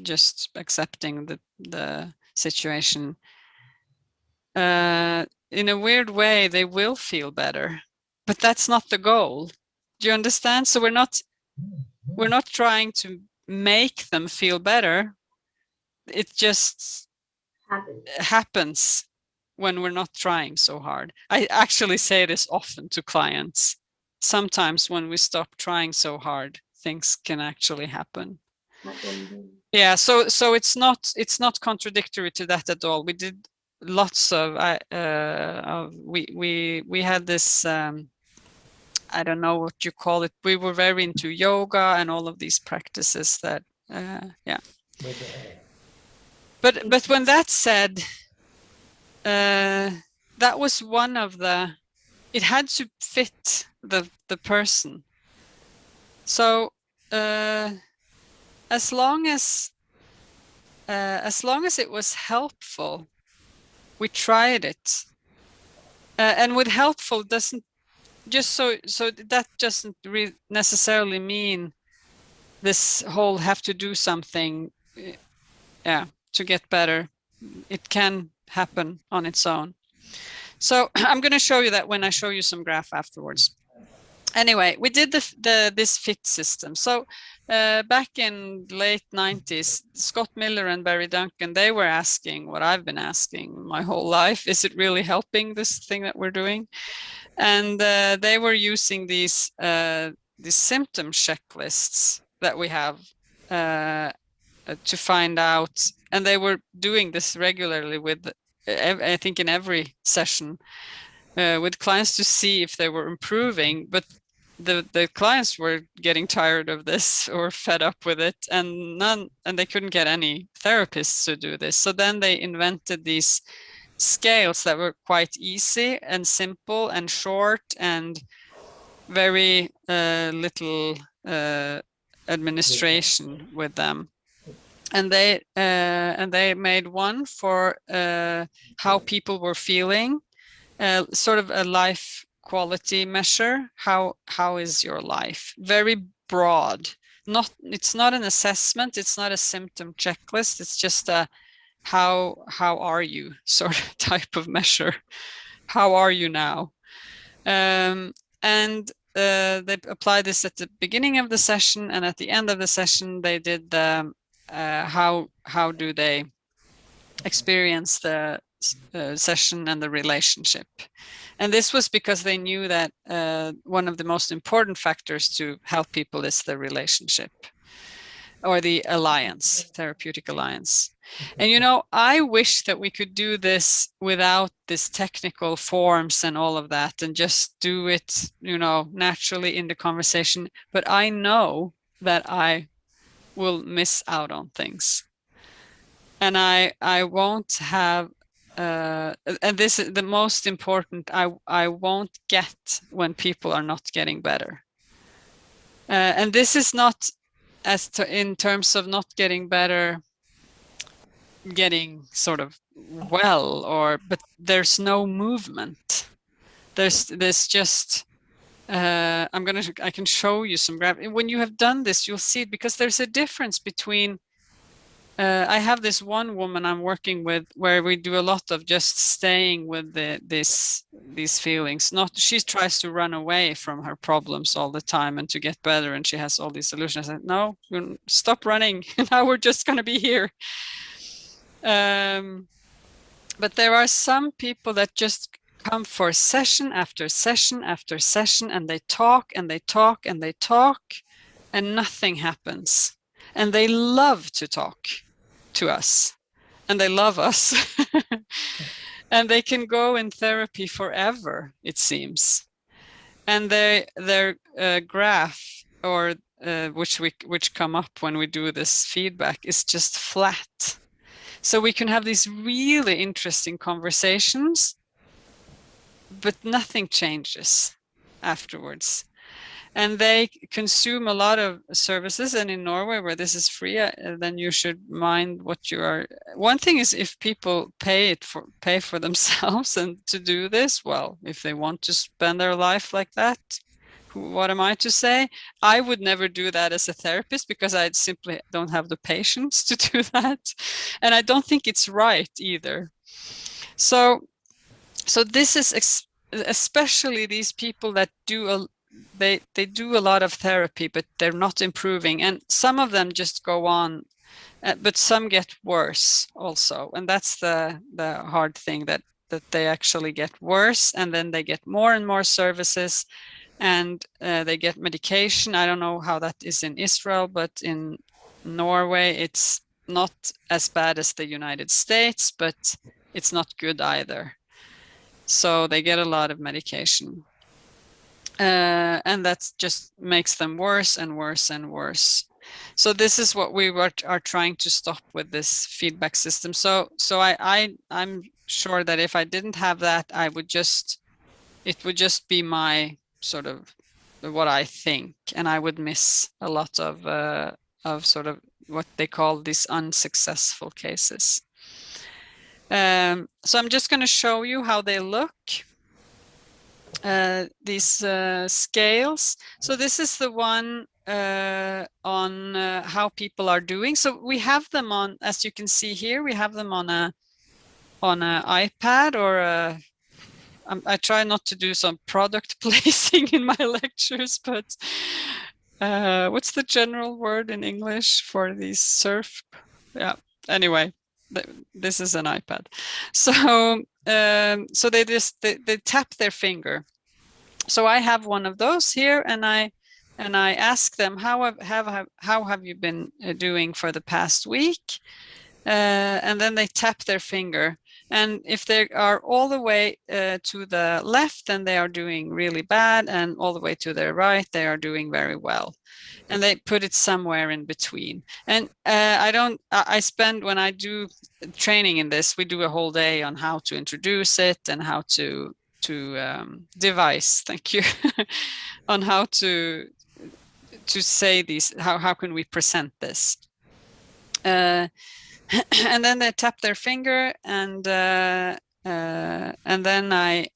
just accepting the situation, in a weird way, they will feel better. But that's not the goal. Do you understand? So we're not trying to make them feel better. It just happens when we're not trying so hard. I actually say this often to clients. Sometimes when we stop trying so hard, things can actually happen. Yeah, so it's not contradictory to that at all. We did lots of we had this I don't know what you call it. We were very into yoga and all of these practices that yeah. But when that's said, that was one of it had to fit the person. So as long as it was helpful, we tried it. And with helpful doesn't just so that doesn't necessarily mean this whole have to do something, yeah, to get better. It can happen on its own. So I'm going to show you that when I show you some graph afterwards. Anyway, we did this fit system. So back in late 90s, Scott Miller and Barry Duncan, they were asking what I've been asking my whole life. Is it really helping, this thing that we're doing? And they were using these symptom checklists that we have to find out. And they were doing this regularly with, I think, in every session with clients to see if they were improving. But the clients were getting tired of this or fed up with it, and they couldn't get any therapists to do this. So then they invented these scales that were quite easy and simple and short and very little administration with them. And they made one for how people were feeling, sort of a life quality measure. How is your life? Very broad. It's not an assessment. It's not a symptom checklist. It's just a how are you sort of type of measure. How are you now? And they applied this at the beginning of the session, and at the end of the session, they did the how do they experience the session and the relationship. And this was because they knew that one of the most important factors to help people is the relationship, or the alliance, therapeutic alliance. And I wish that we could do this without this technical forms and all of that, and just do it, naturally in the conversation. But I know that I will miss out on things. And I won't have, and this is the most important, I won't get when people are not getting better. And this is not in terms of not getting better, getting sort of well, but there's no movement. There's just, I can show you some graph. When you have done this, you'll see it, because there's a difference between, I have this one woman I'm working with where we do a lot of just staying with these feelings. She tries to run away from her problems all the time and to get better, and she has all these solutions. I said, no, stop running. Now we're just going to be here. But there are some people that just come for session after session after session, and they talk and they talk and they talk, and nothing happens. And they love to talk to us, and they love us. And they can go in therapy forever, it seems. And their graph, or which come up when we do this feedback, is just flat. So we can have these really interesting conversations, but nothing changes afterwards. And they consume a lot of services. And in Norway, where this is free, then you should mind what you are. One thing is, if people pay for themselves and to do this, well, if they want to spend their life like that, what am I to say? I would never do that as a therapist, because I simply don't have the patience to do that. And I don't think it's right either. So this is especially these people that do they do a lot of therapy, but they're not improving. And some of them just go on, but some get worse also. And that's the hard thing, that they actually get worse, and then they get more and more services, and they get medication. I don't know how that is in Israel, but in Norway, it's not as bad as the United States, but it's not good either. So they get a lot of medication. And that just makes them worse and worse and worse. So this is what we are trying to stop with this feedback system. So I'm sure that if I didn't have that, it would just be my sort of what I think, and I would miss a lot of sort of what they call these unsuccessful cases. So I'm just going to show you how they look. these scales. So this is the one on how people are doing. So we have them on, as you can see here, we have them on a iPad or I try not to do some product placing in my lectures, but what's the general word in English for these surf? Yeah. Anyway, this is an iPad. So so they tap their finger. So I have one of those here, and I ask them how have you been doing for the past week? And then they tap their finger. And if they are all the way to the left, then they are doing really bad, and all the way to their right, they are doing very well. And they put it somewhere in between. And I spend, when I do training in this, we do a whole day on how to introduce it and how to devise, thank you, on how to say these, how can we present this. And then they tap their finger, and then I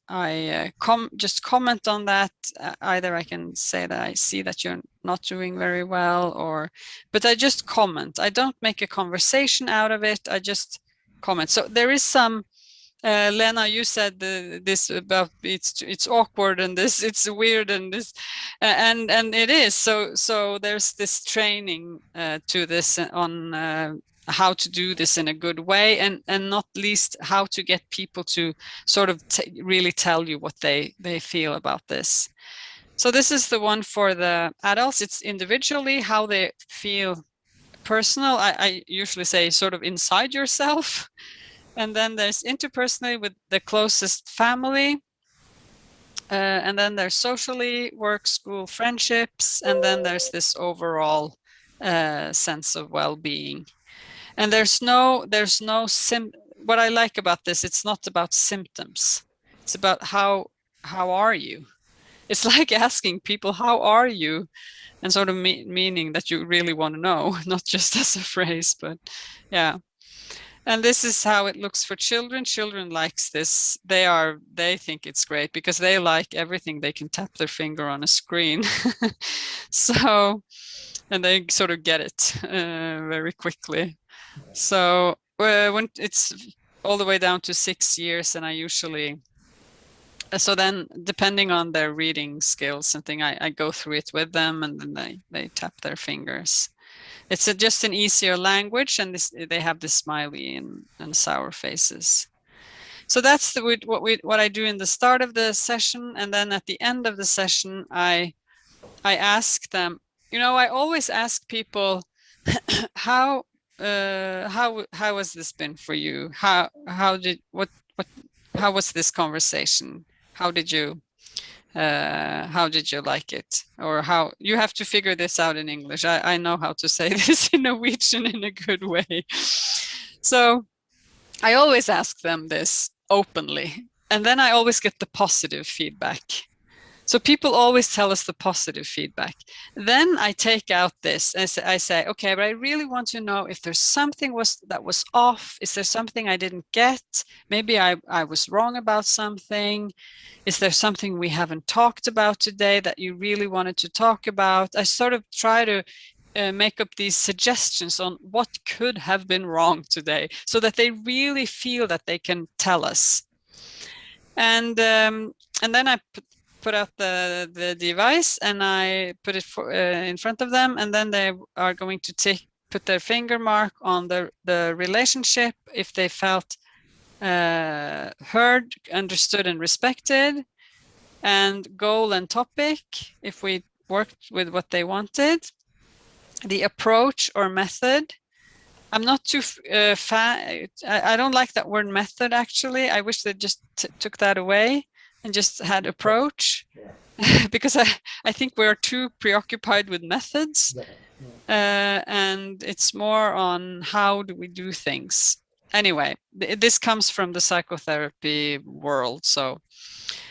just comment on that. Either I can say that I see that you're not doing very well, but I just comment. I don't make a conversation out of it. I just comment. So there is some. Lena, you said this about it's awkward and this it's weird and this, and it is. So there's this training to this on how to do this in a good way, and not least how to get people to sort of really tell you what they feel about this. So this is the one for the adults. It's individually how they feel, personal. I usually say sort of inside yourself. And then there's interpersonally with the closest family. And then there's socially, work, school, friendships. And then there's this overall sense of well-being. And what I like about this, it's not about symptoms. It's about how are you? It's like asking people, how are you? And sort of meaning that you really want to know, not just as a phrase, but yeah. And this is how it looks for children. Children likes this. They think it's great because they like everything they can tap their finger on a screen. So, and they sort of get it very quickly. So when it's all the way down to 6 years, and I usually, so then depending on their reading skills and thing, I go through it with them, and then they tap their fingers. It's just an easier language, and they have the smiley and sour faces. So that's what I do in the start of the session, and then at the end of the session, I ask them. I always ask people, how has this been for you? How was this conversation? How did you like it? Or how you have to figure this out in English. I know how to say this in Norwegian in a good way. So I always ask them this openly, and then I always get the positive feedback. So people always tell us the positive feedback. Then I take out this and I say, okay, but I really want to know if there's something that was off. Is there something I didn't get? Maybe I was wrong about something. Is there something we haven't talked about today that you really wanted to talk about? I sort of try to make up these suggestions on what could have been wrong today, so that they really feel that they can tell us. And then I put out the device, and I put it in front of them, and then they are going to put their finger mark on the relationship, if they felt heard, understood, and respected, and goal and topic, if we worked with what they wanted, the approach or method. I'm not too I don't like that word method, actually. I wish they just took that away and just had approach. Yeah. Because I think we're too preoccupied with methods. Yeah. And it's more on how do we do things. Anyway, this comes from the psychotherapy world. So,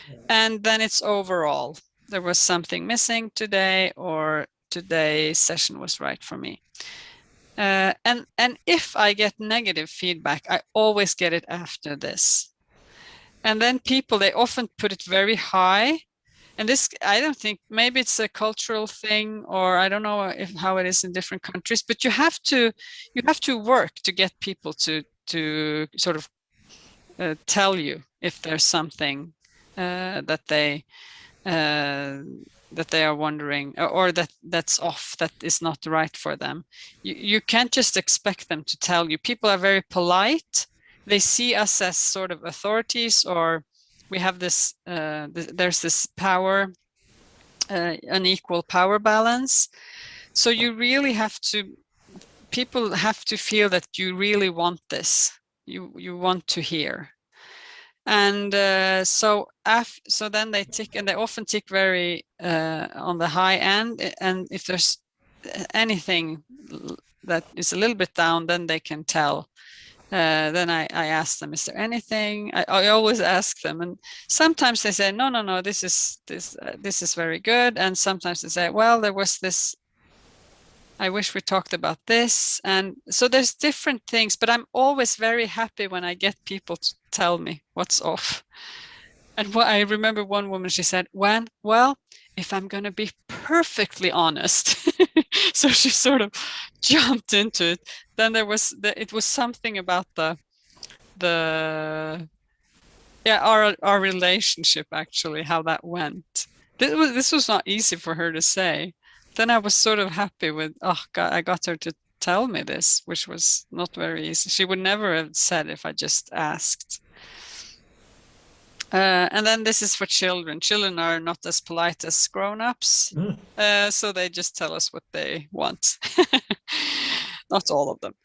yeah. And then it's overall. There was something missing today, or today's session was right for me. And if I get negative feedback, I always get it after this. And then people, they often put it very high. And this, I don't think, maybe it's a cultural thing, or I don't know how it is in different countries, but you have to work to get people to sort of tell you if there's something that they are wondering, or that's off, that is not right for them. You can't just expect them to tell you. People are very polite. They see us as sort of authorities, or we have this, there's this power, unequal power balance. So you really have to, people have to feel that you really want this. You want to hear. And so then they tick, and they often tick very on the high end. And if there's anything that is a little bit down, then they can tell. Then I ask them, is there anything? I always ask them, and sometimes they say, no, this is very good. And sometimes they say, well, there was this, I wish we talked about this. And so there's different things, but I'm always very happy when I get people to tell me what's off. And what I remember, one woman, she said, well, if I'm going to be perfectly honest, so she sort of jumped into it. Then it was something about the our relationship, actually, how that went. This was not easy for her to say. Then I was sort of happy with, oh God, I got her to tell me this, which was not very easy. She would never have said if I just asked. And then this is for children. Children are not as polite as grown-ups, so they just tell us what they want. Not all of them,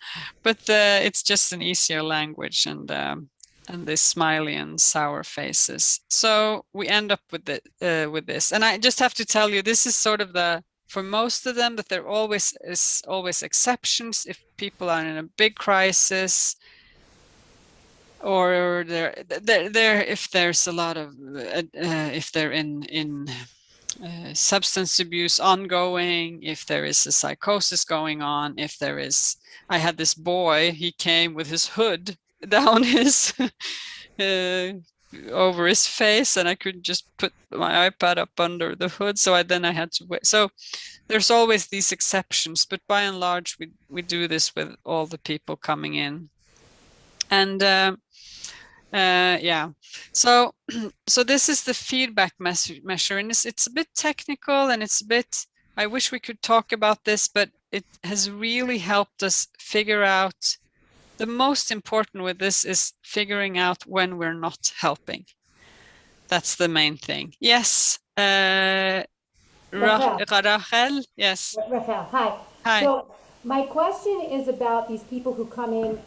but it's just an easier language, and the smiley and sour faces. So we end up with this, and I just have to tell you, this is sort of for most of them, that there always exceptions if people are in a big crisis, or if there's a lot of if they're in substance abuse ongoing, if there is a psychosis going on, if there is, I had this boy, he came with his hood down his over his face, and I couldn't just put my iPad up under the hood, so I had to wait. So there's always these exceptions, but by and large we do this with all the people coming in. And yeah, so this is the feedback measure, and it's a bit technical, and it's a bit, I wish we could talk about this, but it has really helped us figure out, the most important with this is figuring out when we're not helping. That's the main thing. Yes, Rachel, yes. Rafael, hi. Hi. So my question is about these people who come in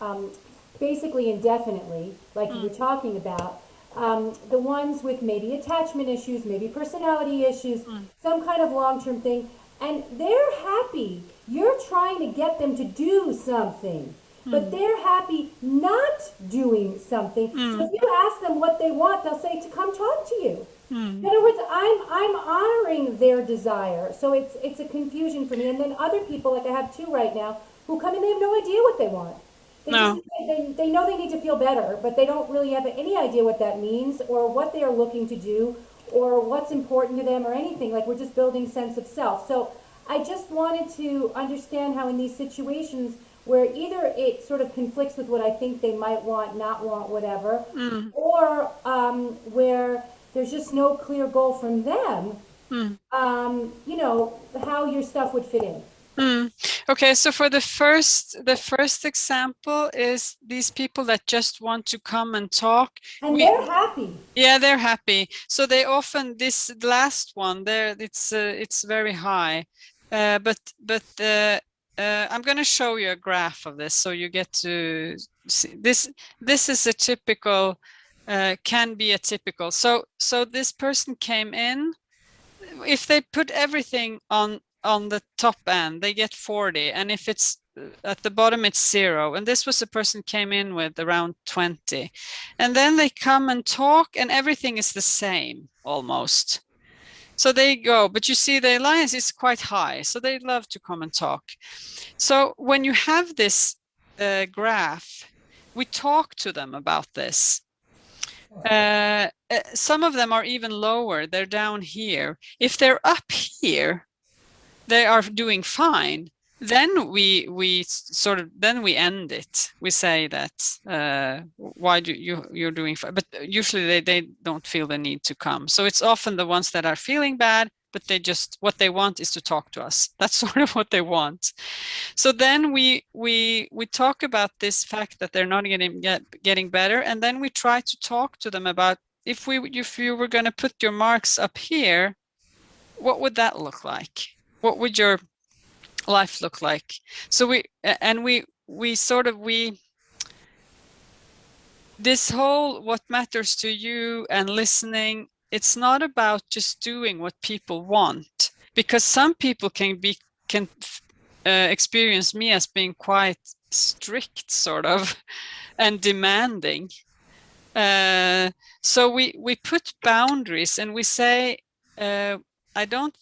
basically indefinitely, like you were talking about. The ones with maybe attachment issues, maybe personality issues, some kind of long-term thing, and they're happy. You're trying to get them to do something, but they're happy not doing something. So if you ask them what they want, they'll say to come talk to you. In other words, I'm honoring their desire. So it's a confusion for me. And then other people, like I have two right now, who come in, they have no idea what they want. No. They know they need to feel better, but they don't really have any idea what that means, or what they are looking to do, or what's important to them, or anything. Like, we're just building sense of self. So I just wanted to understand how in these situations where either it sort of conflicts with what I think they might want, not want, whatever, or where there's just no clear goal from them, you know, how your stuff would fit in. Okay, so for the first example is these people that just want to come and talk. And they're happy. Yeah, they're happy. So they often, this last one there, it's very high. But I'm going to show you a graph of this, so you get to see this. This is a typical, can be a typical. So this person came in. If they put everything on the top end, they get 40, and if it's at the bottom, it's 0. And this was a person came in with around 20, and then they come and talk, and everything is the same almost. So they go, but you see the alliance is quite high, so they love to come and talk. So when you have this graph, we talk to them about this. Some of them are even lower. They're down here. If they're up here, they are doing fine. Then we sort of we end it. We say that why do you're doing fine, but usually they don't feel the need to come. So it's often the ones that are feeling bad, but they just what they want is to talk to us. That's sort of what they want. So then we talk about this fact that they're not getting better, and then we try to talk to them about if you were going to put your marks up here, what would that look like? What would your life look like? So this whole what matters to you and listening, it's not about just doing what people want, because some people can experience me as being quite strict sort of and demanding. So we put boundaries and we say I don't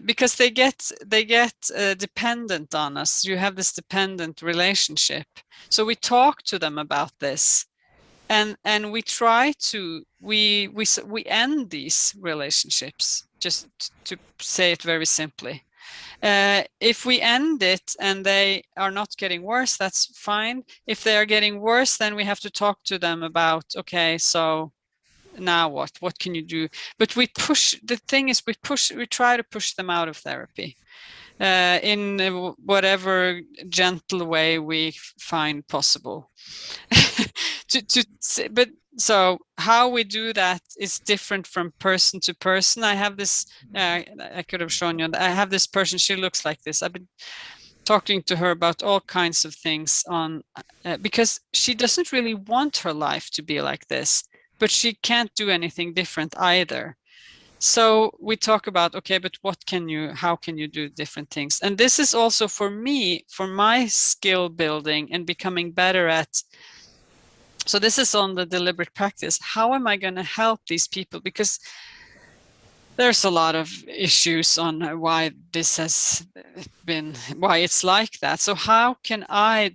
because they get dependent on us. You have this dependent relationship. So we talk to them about this, and we try to we end these relationships, just to say it very simply. If we end it and they are not getting worse, that's fine. If they are getting worse, then we have to talk to them about, okay, so now what can you do? But we try to push them out of therapy in whatever gentle way we find possible. But so how we do that is different from person to person. I have this I could have shown you, I have this person, she looks like this. I've been talking to her about all kinds of things on because she doesn't really want her life to be like this, but she can't do anything different either. So we talk about, okay, but how can you do different things? And this is also for me, for my skill building and becoming better at. So this is on the deliberate practice. How am I going to help these people? Because there's a lot of issues on why this has been, why it's like that. So how can I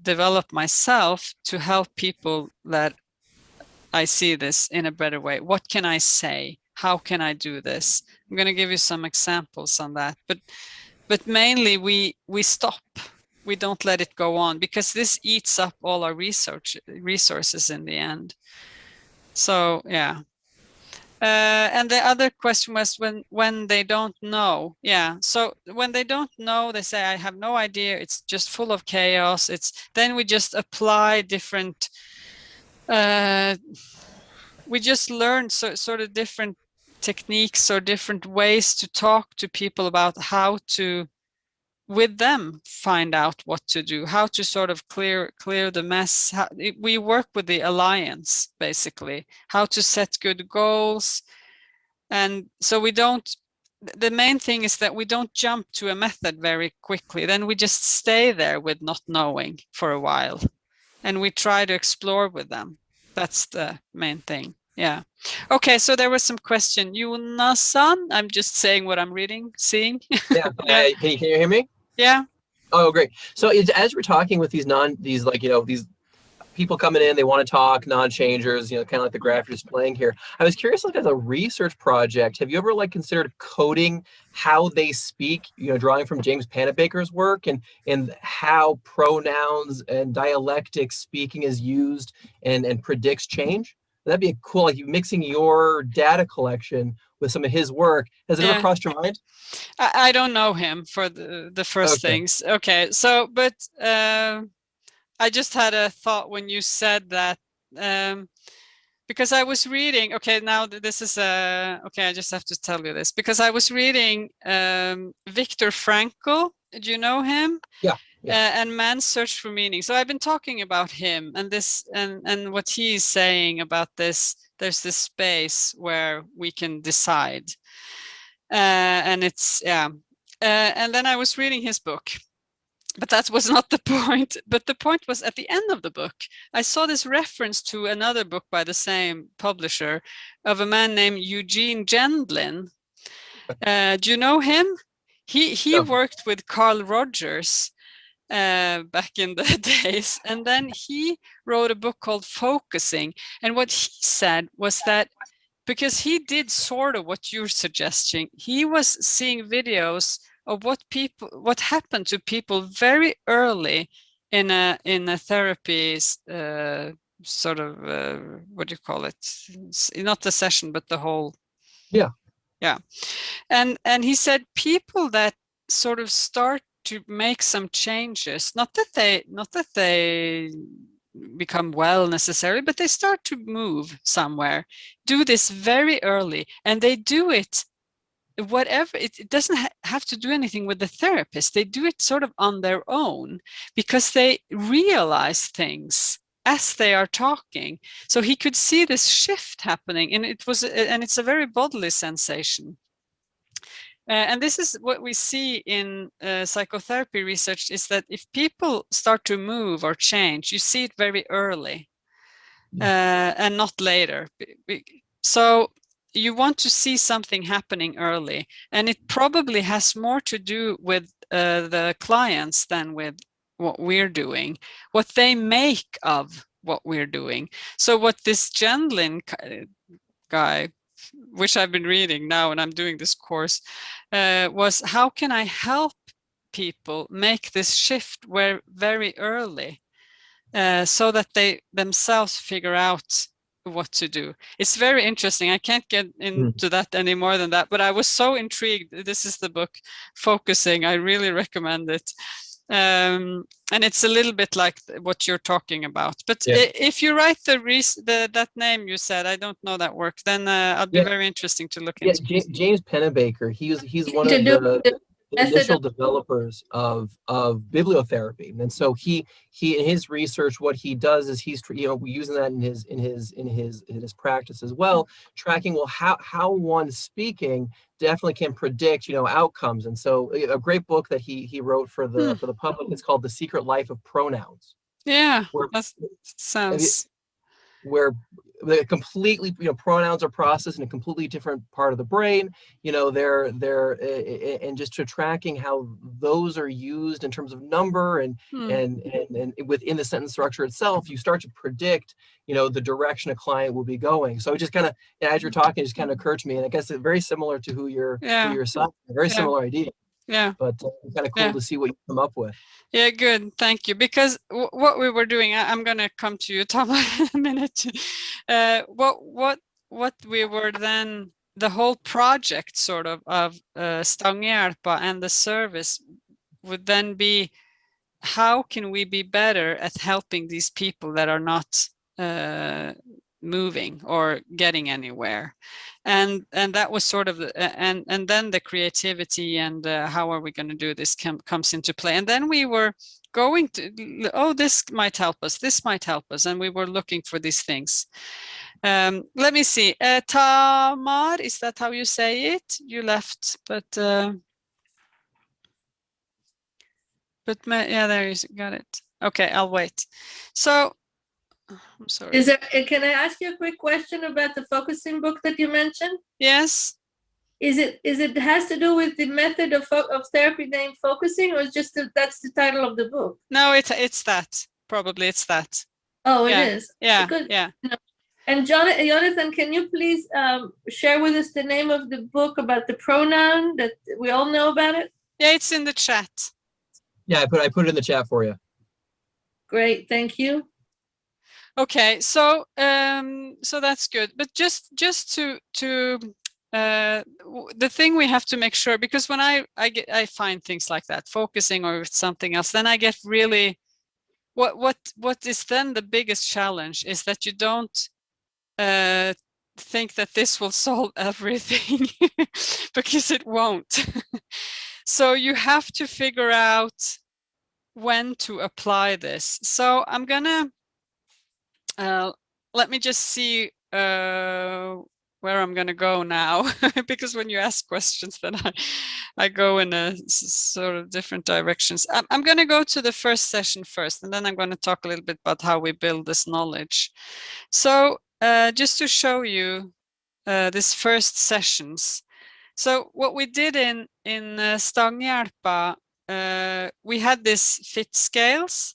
develop myself to help people that I see this in a better way? What can I say? How can I do this? I'm going to give you some examples on that. But mainly we stop. We don't let it go on, because this eats up all our resources in the end. So yeah. And the other question was when they don't know. Yeah. So when they don't know, they say, I have no idea. It's just full of chaos. Then we just apply different. We just learn sort of different techniques or different ways to talk to people about how to, with them, find out what to do, how to sort of clear the mess. We work with the alliance, basically, how to set good goals. And so the main thing is that we don't jump to a method very quickly. Then we just stay there with not knowing for a while, and we try to explore with them. That's the main thing. Yeah. Okay, so there was some question. Yunasan, I'm just saying what I'm seeing. Yeah. Yeah. Can you hear me? Yeah. Oh, great. So as we're talking with these these people coming in, they want to talk, non-changers, kind of like the graph you're displaying here. I was curious, like as a research project, have you ever considered coding how they speak, drawing from James Panabaker's work and how pronouns and dialectic speaking is used and predicts change? That'd be cool, like you mixing your data collection with some of his work. Has it ever crossed your mind? I don't know him for the first things. Okay, so but I just had a thought when you said that, because I was reading, okay, now this is okay, I just have to tell you this, because I was reading Viktor Frankl. Do you know him? Yeah. And Man's Search for Meaning. So I've been talking about him and this and what he's saying about this. There's this space where we can decide. And it's, yeah. And then I was reading his book. But that was not the point. But the point was at the end of the book, I saw this reference to another book by the same publisher of a man named Eugene Gendlin. Do you know him? He worked with Carl Rogers back in the days. And then he wrote a book called Focusing. And what he said was that because he did sort of what you're suggesting, he was seeing videos of what happened to people very early in a therapy sort of what do you call it? Not the session, but the whole. Yeah. Yeah. And he said people that sort of start to make some changes, not that they become well necessarily, but they start to move somewhere, do this very early, and they do it whatever, it doesn't have to do anything with the therapist. They do it sort of on their own because they realize things as they are talking. So he could see this shift happening, and it's a very bodily sensation. And this is what we see in psychotherapy research, is that if people start to move or change, you see it very early and not later. So you want to see something happening early, and it probably has more to do with the clients than with what we're doing, what they make of what we're doing. So what this Gendlin guy, which I've been reading now and I'm doing this course, was how can I help people make this shift very early so that they themselves figure out what to do. It's very interesting. I can't get into that any more than that, but I was so intrigued. This is the book, Focusing. I really recommend it. And it's a little bit like what you're talking about. But if you write that name you said, I don't know that work, then I'd be very interesting to look into. James Pennebaker, he's one of the initial developers of bibliotherapy, and so he in his research, what he does is he's using that in his practice as well, tracking how one speaking definitely can predict outcomes. And so a great book that he wrote for the public is called The Secret Life of Pronouns. Yeah, that sounds where the completely pronouns are processed in a completely different part of the brain, they're and just to tracking how those are used in terms of number and within the sentence structure itself, you start to predict the direction a client will be going. So it just kind of, as you're talking, it just kind of occurred to me, and I guess it's very similar to who you're citing, very similar idea. Yeah, but kind of cool to see what you come up with. Yeah, good. Thank you. Because what we were doing, I'm going to come to you, Tom, in a minute. What we were then, the whole project sort of Stangehjelpa and the service would then be, how can we be better at helping these people that are not moving or getting anywhere? And that was sort of and then the creativity and how are we going to do this comes into play. And then we were going to, this might help us, and we were looking for these things. Let me see, Tamar, is that how you say it? You left, but yeah, there you got it. Okay, I'll wait. So I'm sorry. Can I ask you a quick question about the focusing book that you mentioned? Yes. Is it has to do with the method of therapy named focusing, or just that's the title of the book? No, it's that. Probably it's that. Oh, it is. Yeah. Good. Yeah. And Jonathan, can you please share with us the name of the book about the pronoun, that we all know about it? Yeah, it's in the chat. Yeah, I put it in the chat for you. Great, thank you. Okay, so so that's good. But just to the thing we have to make sure, because when I find things like that, focusing or something else, then I get really, what is then the biggest challenge is that you don't think that this will solve everything because it won't. So you have to figure out when to apply this. So I'm gonna let me just see where I'm gonna go now, because when you ask questions, then I go in a sort of different directions. I'm gonna go to the first session first, and then I'm gonna talk a little bit about how we build this knowledge. So just to show you this first sessions. So what we did in Stangehjelpa we had this fit scales,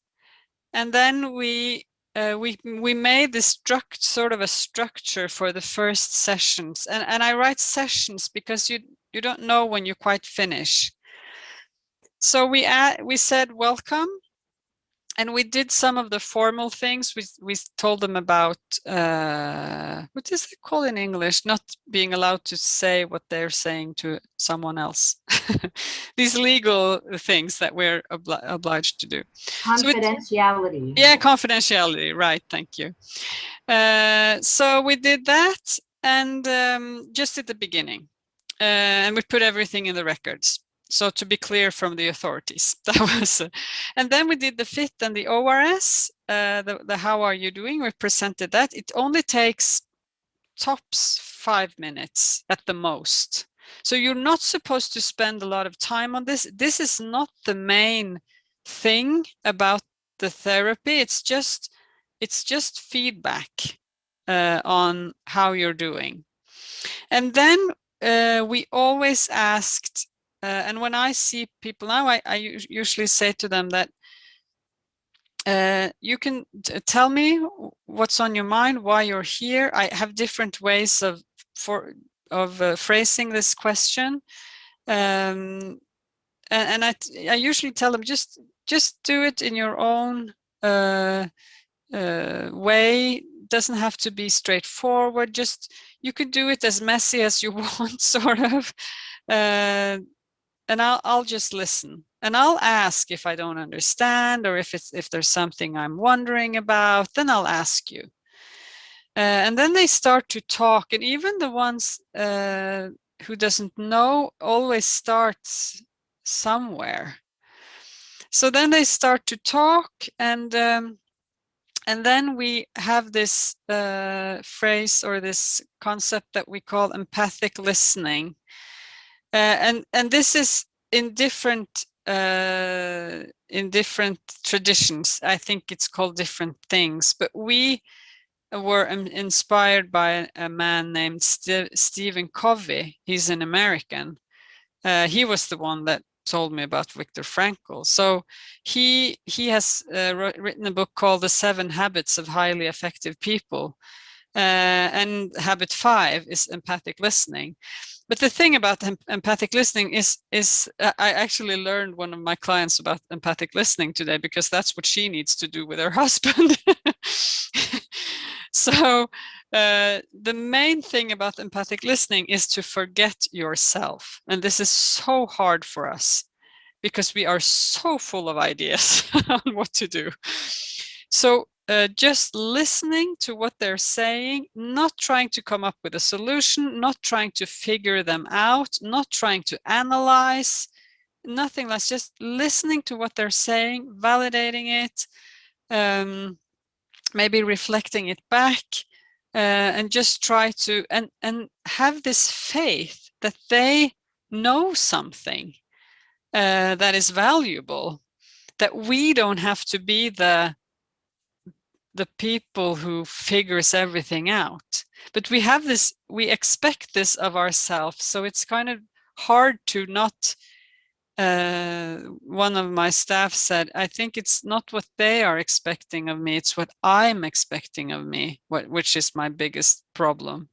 and then we made this sort of a structure for the first sessions, and I write sessions because you don't know when you quite finish. So we said welcome, and we did some of the formal things. We told them about what is it called in English? Not being allowed to say what they're saying to someone else. These legal things that we're obliged to do. Confidentiality. Yeah, confidentiality. Right. Thank you. So we did that, and just at the beginning, and we put everything in the records. So to be clear from the authorities, that was, and then we did the fit and the ORS, the how are you doing? We presented that. It only takes tops 5 minutes at the most. So you're not supposed to spend a lot of time on this. This is not the main thing about the therapy. It's just feedback on how you're doing. And then we always asked, and when I see people now, I usually say to them that you can tell me what's on your mind, why you're here. I have different ways of phrasing this question, and I usually tell them just do it in your own way. Doesn't have to be straightforward. Just you could do it as messy as you want, sort of. And I'll just listen, and I'll ask if I don't understand, or if there's something I'm wondering about, then I'll ask you. And then they start to talk, and even the ones who doesn't know always starts somewhere. So then they start to talk, and then we have this phrase or this concept that we call empathic listening. And this is in different traditions. I think it's called different things, but we were inspired by a man named Stephen Covey. He's an American. He was the one that told me about Viktor Frankl. So he has written a book called The 7 Habits of Highly Effective People. And habit 5 is empathic listening. But the thing about empathic listening is I actually learned one of my clients about empathic listening today, because that's what she needs to do with her husband. So the main thing about empathic listening is to forget yourself. And this is so hard for us because we are so full of ideas on what to do. So just listening to what they're saying, not trying to come up with a solution, not trying to figure them out, not trying to analyze, nothing less, just listening to what they're saying, validating it, maybe reflecting it back, and just try to, and have this faith that they know something that is valuable, that we don't have to be the people who figures everything out. But we have this, we expect this of ourselves. So it's kind of hard to not, one of my staff said, I think it's not what they are expecting of me, it's what I'm expecting of me, which is my biggest problem.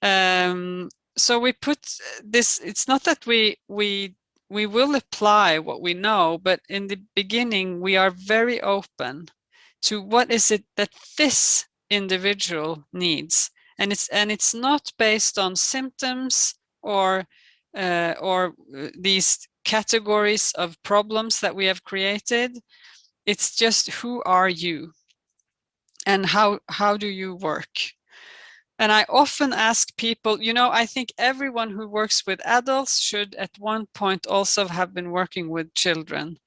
So we put this, it's not that we will apply what we know, but in the beginning, we are very open to what is it that this individual needs. And it's not based on symptoms or these categories of problems that we have created. It's just, who are you? And how do you work? And I often ask people, I think everyone who works with adults should at one point also have been working with children.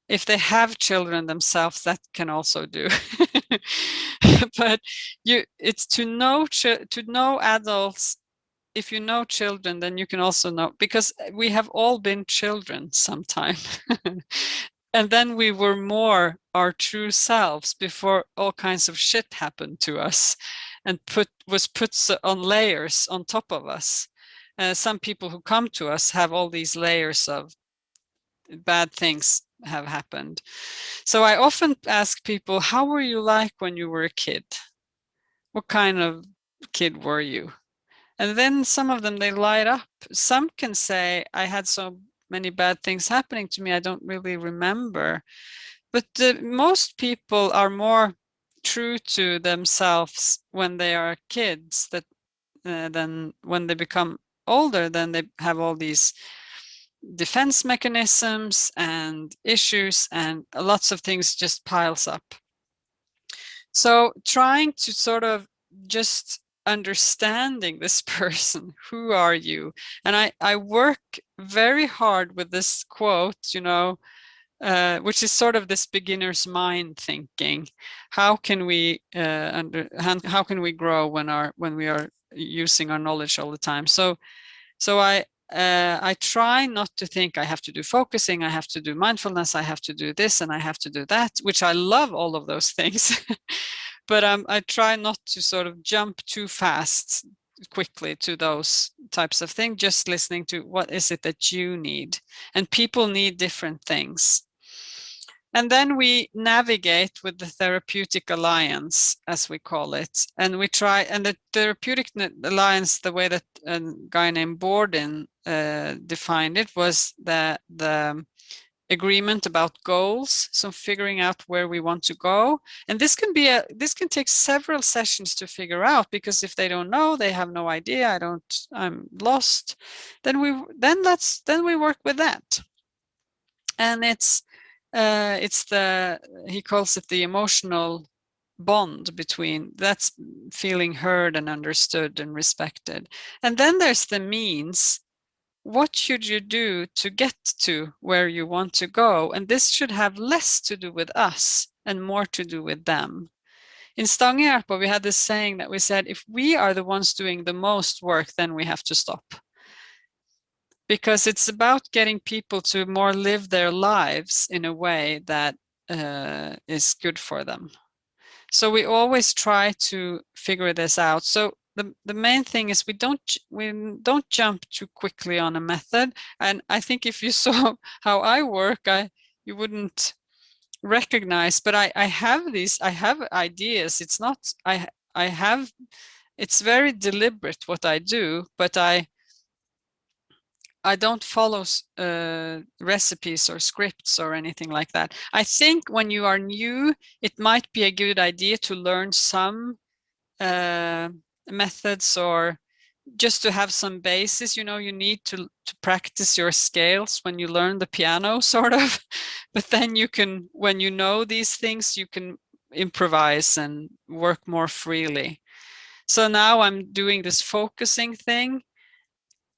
If they have children themselves, that can also do. But it's to know adults. If you know children, then you can also know, because we have all been children sometime. And then we were more our true selves before all kinds of shit happened to us and was put on layers on top of us. Some people who come to us have all these layers of bad things have happened. So I often ask people, how were you like when you were a kid? What kind of kid were you? And then some of them, they light up. Some can say, I had so many bad things happening to me, I don't really remember. But most people are more true to themselves when they are kids than when they become older. Then they have all these defense mechanisms and issues, and lots of things just piles up. So trying to sort of just understanding this person, who are you? And I work very hard with this quote, which is sort of this beginner's mind thinking. How can we how can we grow when we are using our knowledge all the time? So I try not to think I have to do focusing, I have to do mindfulness, I have to do this, and I have to do that, which I love all of those things. But I try not to sort of jump too fast quickly to those types of things, just listening to what is it that you need. And people need different things. And then we navigate with the therapeutic alliance, as we call it. And we try, and the therapeutic alliance, the way that a guy named Borden defined it, was the agreement about goals. So figuring out where we want to go. And this can take several sessions to figure out, because if they don't know, they have no idea, I'm lost, then we work with that. And he calls it the emotional bond between, that's feeling heard and understood and respected. And then there's the means. What should you do to get to where you want to go? And this should have less to do with us and more to do with them. In Stangehjelpa, we had this saying that we said, if we are the ones doing the most work, then we have to stop. Because it's about getting people to more live their lives in a way that is good for them. So we always try to figure this out. So the main thing is we don't jump too quickly on a method. And I think if you saw how I work, you wouldn't recognize. But I have ideas. It's not it's very deliberate what I do, but I don't follow recipes or scripts or anything like that. I think when you are new, it might be a good idea to learn some methods, or just to have some basis. You need to practice your scales when you learn the piano, sort of. But then when you know these things, you can improvise and work more freely. So now I'm doing this focusing thing,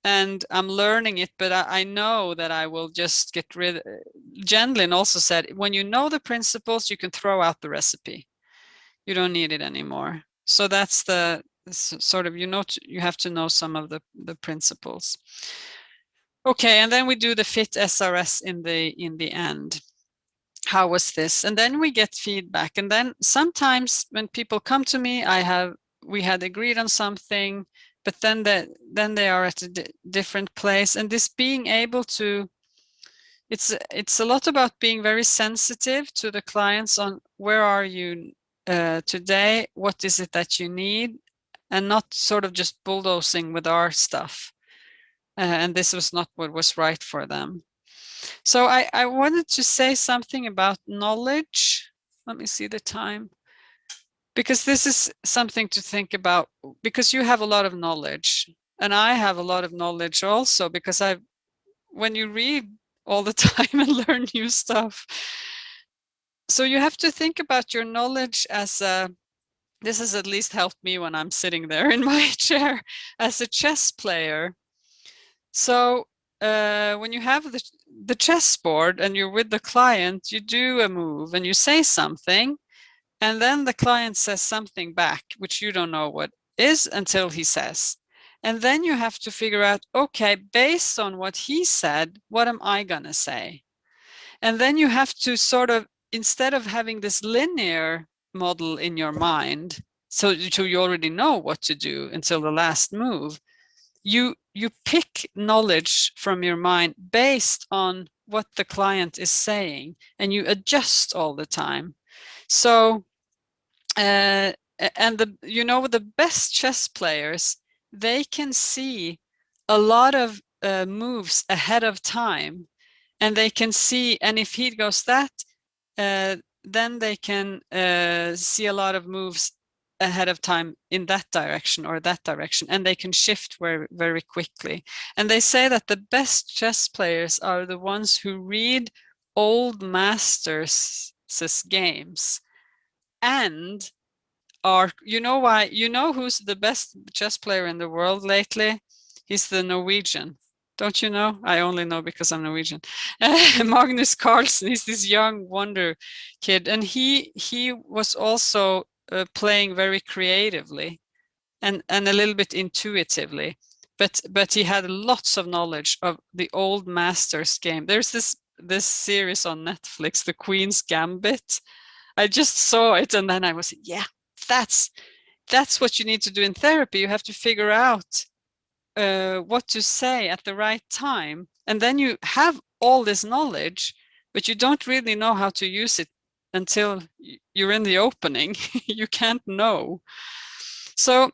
and I'm learning it, but I know that I will just get rid. Jen also said, when you know the principles, you can throw out the recipe. You don't need it anymore. So that's the sort of, you have to know some of the principles. Okay, and then we do the FIT SRS in the end. How was this? And then we get feedback. And then sometimes when people come to me, we had agreed on something, but then they are at a different place. And this being able to, it's a lot about being very sensitive to the clients on where are you today, what is it that you need, and not sort of just bulldozing with our stuff. And this was not what was right for them. So I wanted to say something about knowledge. Let me see the time. Because this is something to think about, because you have a lot of knowledge and I have a lot of knowledge also, because when you read all the time and learn new stuff. So you have to think about your knowledge as this has at least helped me when I'm sitting there in my chair, as a chess player. So when you have the chessboard and you're with the client, you do a move and you say something, and then the client says something back, which you don't know what is until he says. And then you have to figure out, okay, based on what he said, what am I going to say? And then you have to sort of, instead of having this linear model in your mind, so you already know what to do until the last move, you pick knowledge from your mind based on what the client is saying, and you adjust all the time. So and the best chess players, they can see a lot of moves ahead of time, and they can see, and if he goes that, then they can see a lot of moves ahead of time in that direction or that direction, and they can shift very, very quickly. And they say that the best chess players are the ones who read old masters' games and are, why, who's the best chess player in the world lately? He's the Norwegian. Don't you know? I only know because I'm Norwegian. Magnus Carlsen, he's this young wonder kid, and he was also playing very creatively and a little bit intuitively, but he had lots of knowledge of the old masters game. There's this series on Netflix, The Queen's Gambit. I just saw it, and then I was, yeah, that's what you need to do in therapy. You have to figure out what to say at the right time, and then you have all this knowledge, but you don't really know how to use it until you're in the opening. You can't know. So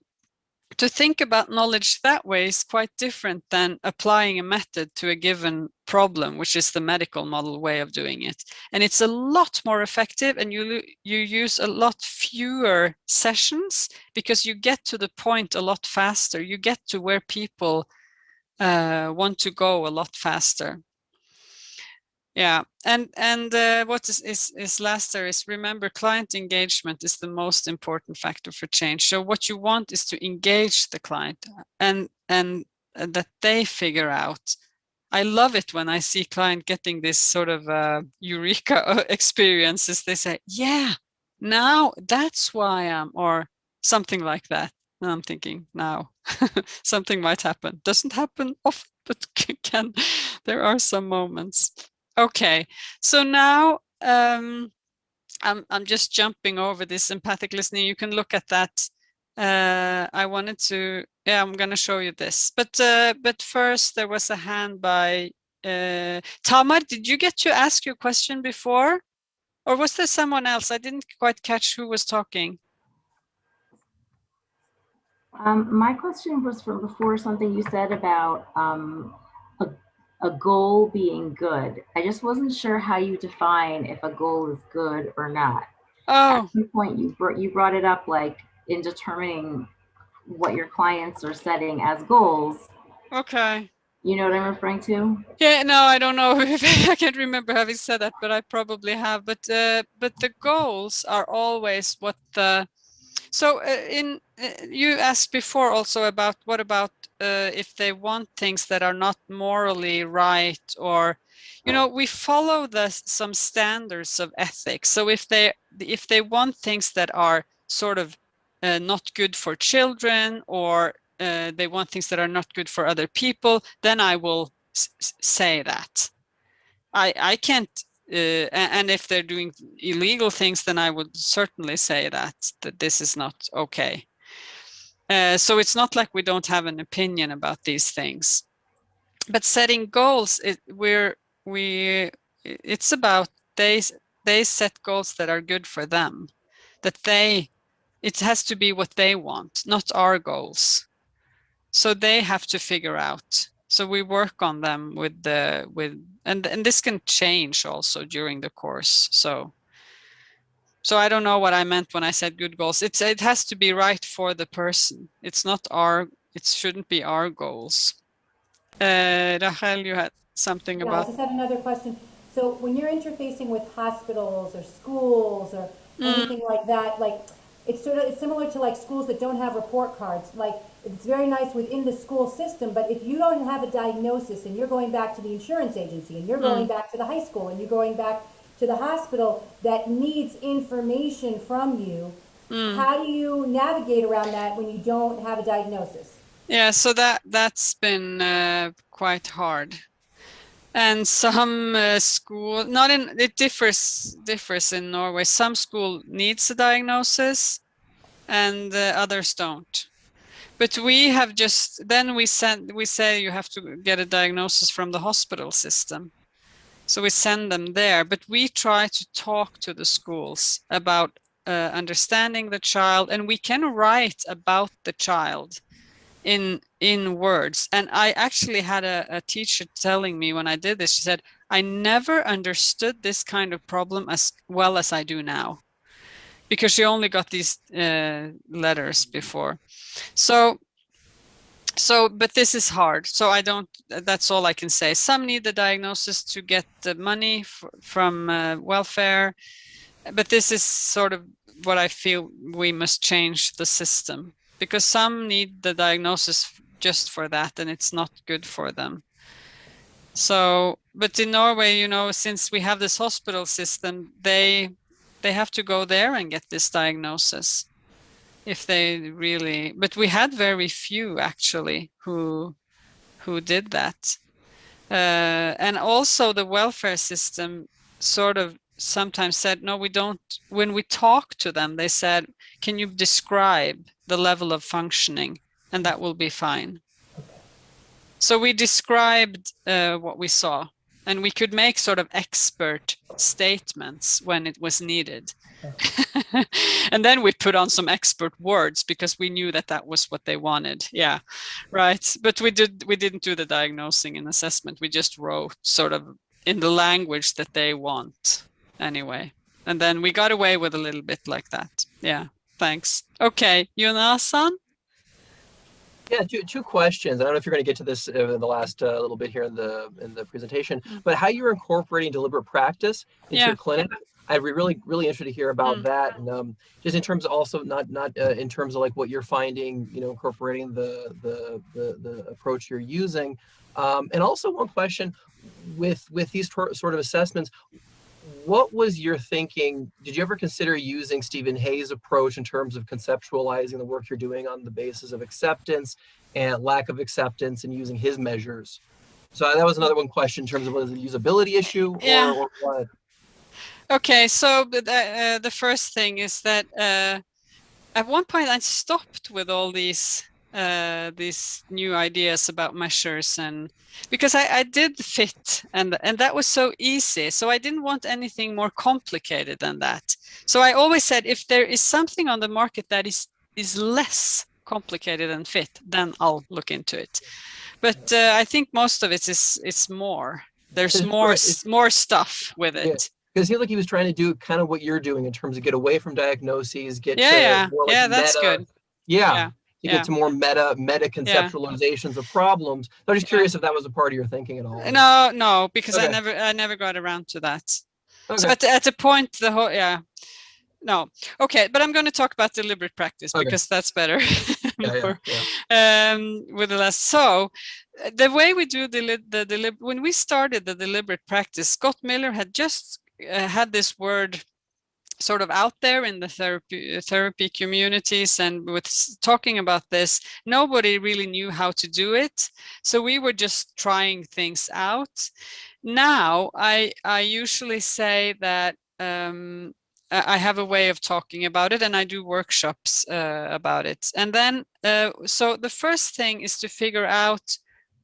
to think about knowledge that way is quite different than applying a method to a given problem, which is the medical model way of doing it. And it's a lot more effective, and you use a lot fewer sessions because you get to the point a lot faster. You get to where people want to go a lot faster. Yeah, and what is last there is, remember, client engagement is the most important factor for change. So what you want is to engage the client and that they figure out. I love it when I see client getting this sort of eureka experiences. They say, yeah, now that's why I'm, or something like that. And I'm thinking, now something might happen. Doesn't happen often, but can. There are some moments. Okay, so now I'm just jumping over this empathic listening. You can look at that. I wanted to, yeah, I'm going to show you this, but first there was a hand by Tamar. Did you get to ask your question before, or was there someone else? I didn't quite catch who was talking. My question was from before, something you said about a goal being good. I just wasn't sure how you define if a goal is good or not. Oh, at some point you brought it up, like in determining what your clients are setting as goals. okay. You know what I'm referring to? Yeah, no, I don't know if I can't remember having said that, but I probably have. But the goals are always what the. So you asked before also about what about if they want things that are not morally right, or, we follow some standards of ethics. So if they want things that are sort of not good for children, or they want things that are not good for other people, then I will say that. I can't, and if they're doing illegal things, then I would certainly say that this is not okay. So it's not like we don't have an opinion about these things. But setting goals, it's about they set goals that are good for them, that it has to be what they want, not our goals. So they have to figure out. So we work on them and this can change also during the course. So I don't know what I meant when I said good goals. It has to be right for the person. It shouldn't be our goals. Rachel, you had something Yeah, I about. just had another question. So when you're interfacing with hospitals or schools or anything like that, like it's similar to like schools that don't have report cards. Like it's very nice within the school system, but if you don't have a diagnosis and you're going back to the insurance agency and you're going back to the high school and you're going back to the hospital that needs information from you, how do you navigate around that when you don't have a diagnosis? Yeah, so that's been quite hard. And some school, not in, it differs in Norway. Some school needs a diagnosis and others don't. But we have then we say you have to get a diagnosis from the hospital system. So we send them there, but we try to talk to the schools about understanding the child, and we can write about the child in words. And I actually had a teacher telling me when I did this, she said, I never understood this kind of problem as well as I do now, because she only got these letters before. So, but this is hard. So I don't, that's all I can say. Some need the diagnosis to get the money from welfare, but this is sort of what I feel we must change the system, because some need the diagnosis just for that, and it's not good for them. So, but in Norway, you know, since we have this hospital system, they have to go there and get this diagnosis if they really, but we had very few actually who did that. And also the welfare system sort of sometimes said, no, we don't. When we talk to them, they said, can you describe the level of functioning? And that will be fine. So we described what we saw, and we could make sort of expert statements when it was needed. And then we put on some expert words because we knew that that was what they wanted. Yeah, right. But we didn't do the diagnosing and assessment. We just wrote sort of in the language that they want anyway. And then we got away with a little bit like that. Yeah, thanks. Okay, Jonasan? Yeah, two questions. I don't know if you're going to get to this in the last little bit here in the presentation, but how you're incorporating deliberate practice into your clinic. I'd be really interested to hear about that, and just in terms of also not in terms of like what you're finding, you know, incorporating the approach you're using, and also one question with these sort of assessments. What was your thinking? Did you ever consider using Stephen Hay's approach in terms of conceptualizing the work you're doing on the basis of acceptance and lack of acceptance, and using his measures? So that was another one question in terms of was it a usability issue or what? Okay, so the first thing is that at one point I stopped with all these new ideas about measures, and because I did fit, and that was so easy. So I didn't want anything more complicated than that. So I always said, if there is something on the market that is less complicated than fit, then I'll look into it. But I think most of it is more. There's more stuff with it. Yeah. Because it seems like he was trying to do kind of what you're doing in terms of get away from diagnoses, get to more like that's meta, good. To get to more meta conceptualizations of problems. So I'm just curious if that was a part of your thinking at all. No, because I never got around to that. Okay. So at a point, the whole no. Okay, but I'm going to talk about deliberate practice because that's better. With the last. So the way we do when we started the deliberate practice, Scott Miller had just had this word sort of out there in the therapy communities, and with talking about this, nobody really knew how to do it. So we were just trying things out. Now I usually say that I have a way of talking about it, and I do workshops about it. And then so the first thing is to figure out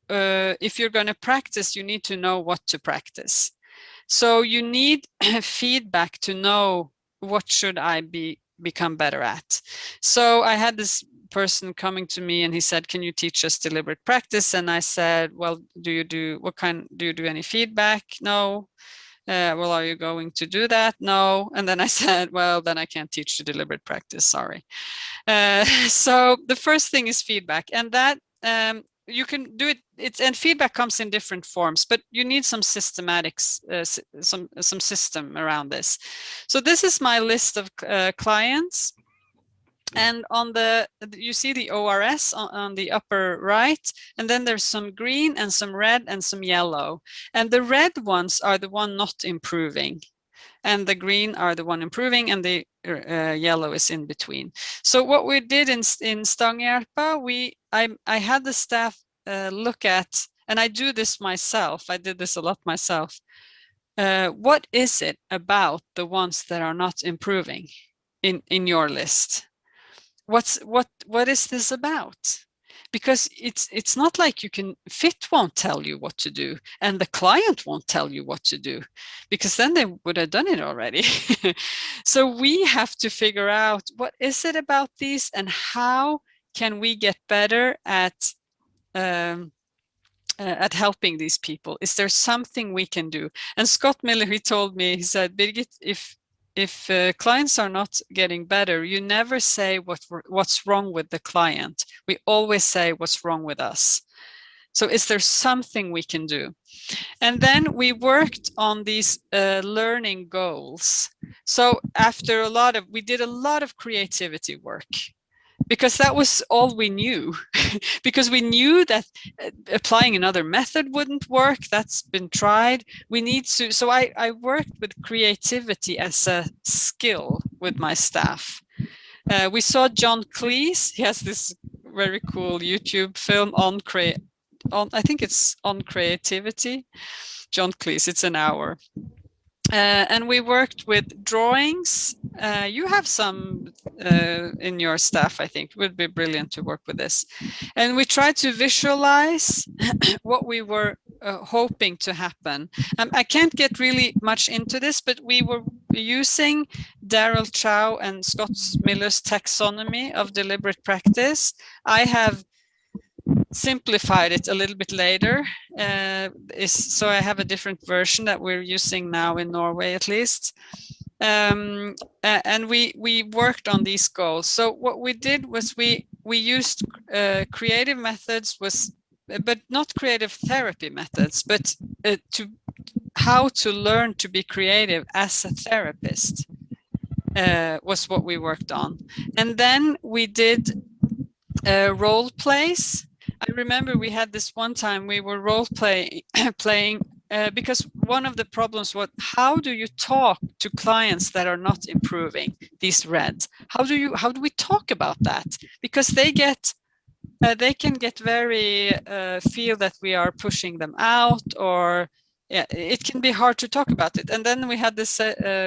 if you're going to practice, you need to know what to practice. So you need feedback to know what should I become better at. So I had this person coming to me, and he said, can you teach us deliberate practice? And I said, well, do you do any feedback? No. Well, are you going to do that? No. And then I said, well, then I can't teach you deliberate practice, sorry. So the first thing is feedback, and that you can do it. And feedback comes in different forms, but you need some systematics, some system around this. So this is my list of clients. And on you see the ORS on the upper right, and then there's some green and some red and some yellow. And the red ones are the one not improving, and the green are the one improving, and the yellow is in between. So what we did in Stangehjelpa, I had the staff look at, and I do this myself, I did this a lot myself, what is it about the ones that are not improving in your list? What is this about? because it's not like you can, fit won't tell you what to do, and the client won't tell you what to do, because then they would have done it already. So we have to figure out, what is it about these, and how can we get better at helping these people? Is there something we can do? And Scott Miller, he told me, he said, Birgit, if clients are not getting better, you never say what's wrong with the client. We always say what's wrong with us. So is there something we can do? And then we worked on these learning goals. So after we did a lot of creativity work, because that was all we knew. Because we knew that applying another method wouldn't work. That's been tried. We need to, so I worked with creativity as a skill with my staff. We saw John Cleese. He has this very cool YouTube film on I think it's on creativity. John Cleese, it's an hour. And we worked with drawings. You have some in your staff, I think. It would be brilliant to work with this. And we tried to visualize what we were hoping to happen. I can't get really much into this, but we were using Daryl Chow and Scott Miller's taxonomy of deliberate practice. I have simplified it a little bit later, so I have a different version that we're using now in Norway, at least. And we worked on these goals. So what we did was we used creative methods, but not creative therapy methods, but how to learn to be creative as a therapist was what we worked on. And then we did role plays. I remember we had this one time we were role playing because one of the problems was, how do you talk to clients that are not improving, these reds? How do we talk about that? Because they can get very feel that we are pushing them out, or it can be hard to talk about it. And then we had this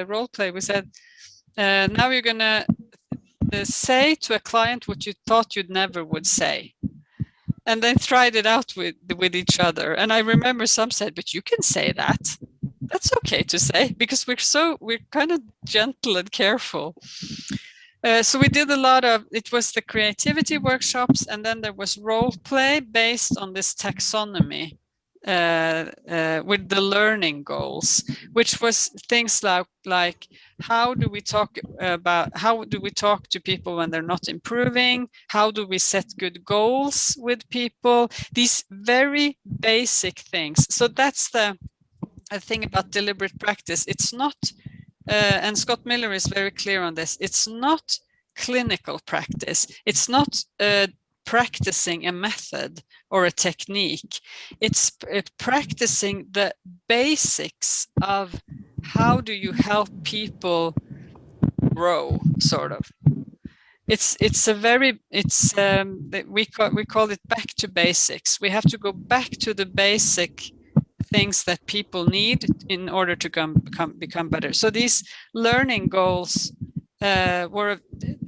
role play. We said, now you're gonna say to a client what you thought you'd never would say. And they tried it out with each other. And I remember some said, but you can say that. That's okay to say, because we're kind of gentle and careful. So we did a lot of, it was the creativity workshops, and then there was role play based on this taxonomy with the learning goals, which was things like how do we talk to people when they're not improving? How do we set good goals with people? These very basic things. So that's the thing about deliberate practice. It's not, and Scott Miller is very clear on this, it's not clinical practice. It's not practicing a method or a technique. It's practicing the basics of how do you help people grow, sort of. We call it back to basics. We have to go back to the basic things that people need in order to become better. So these learning goals were,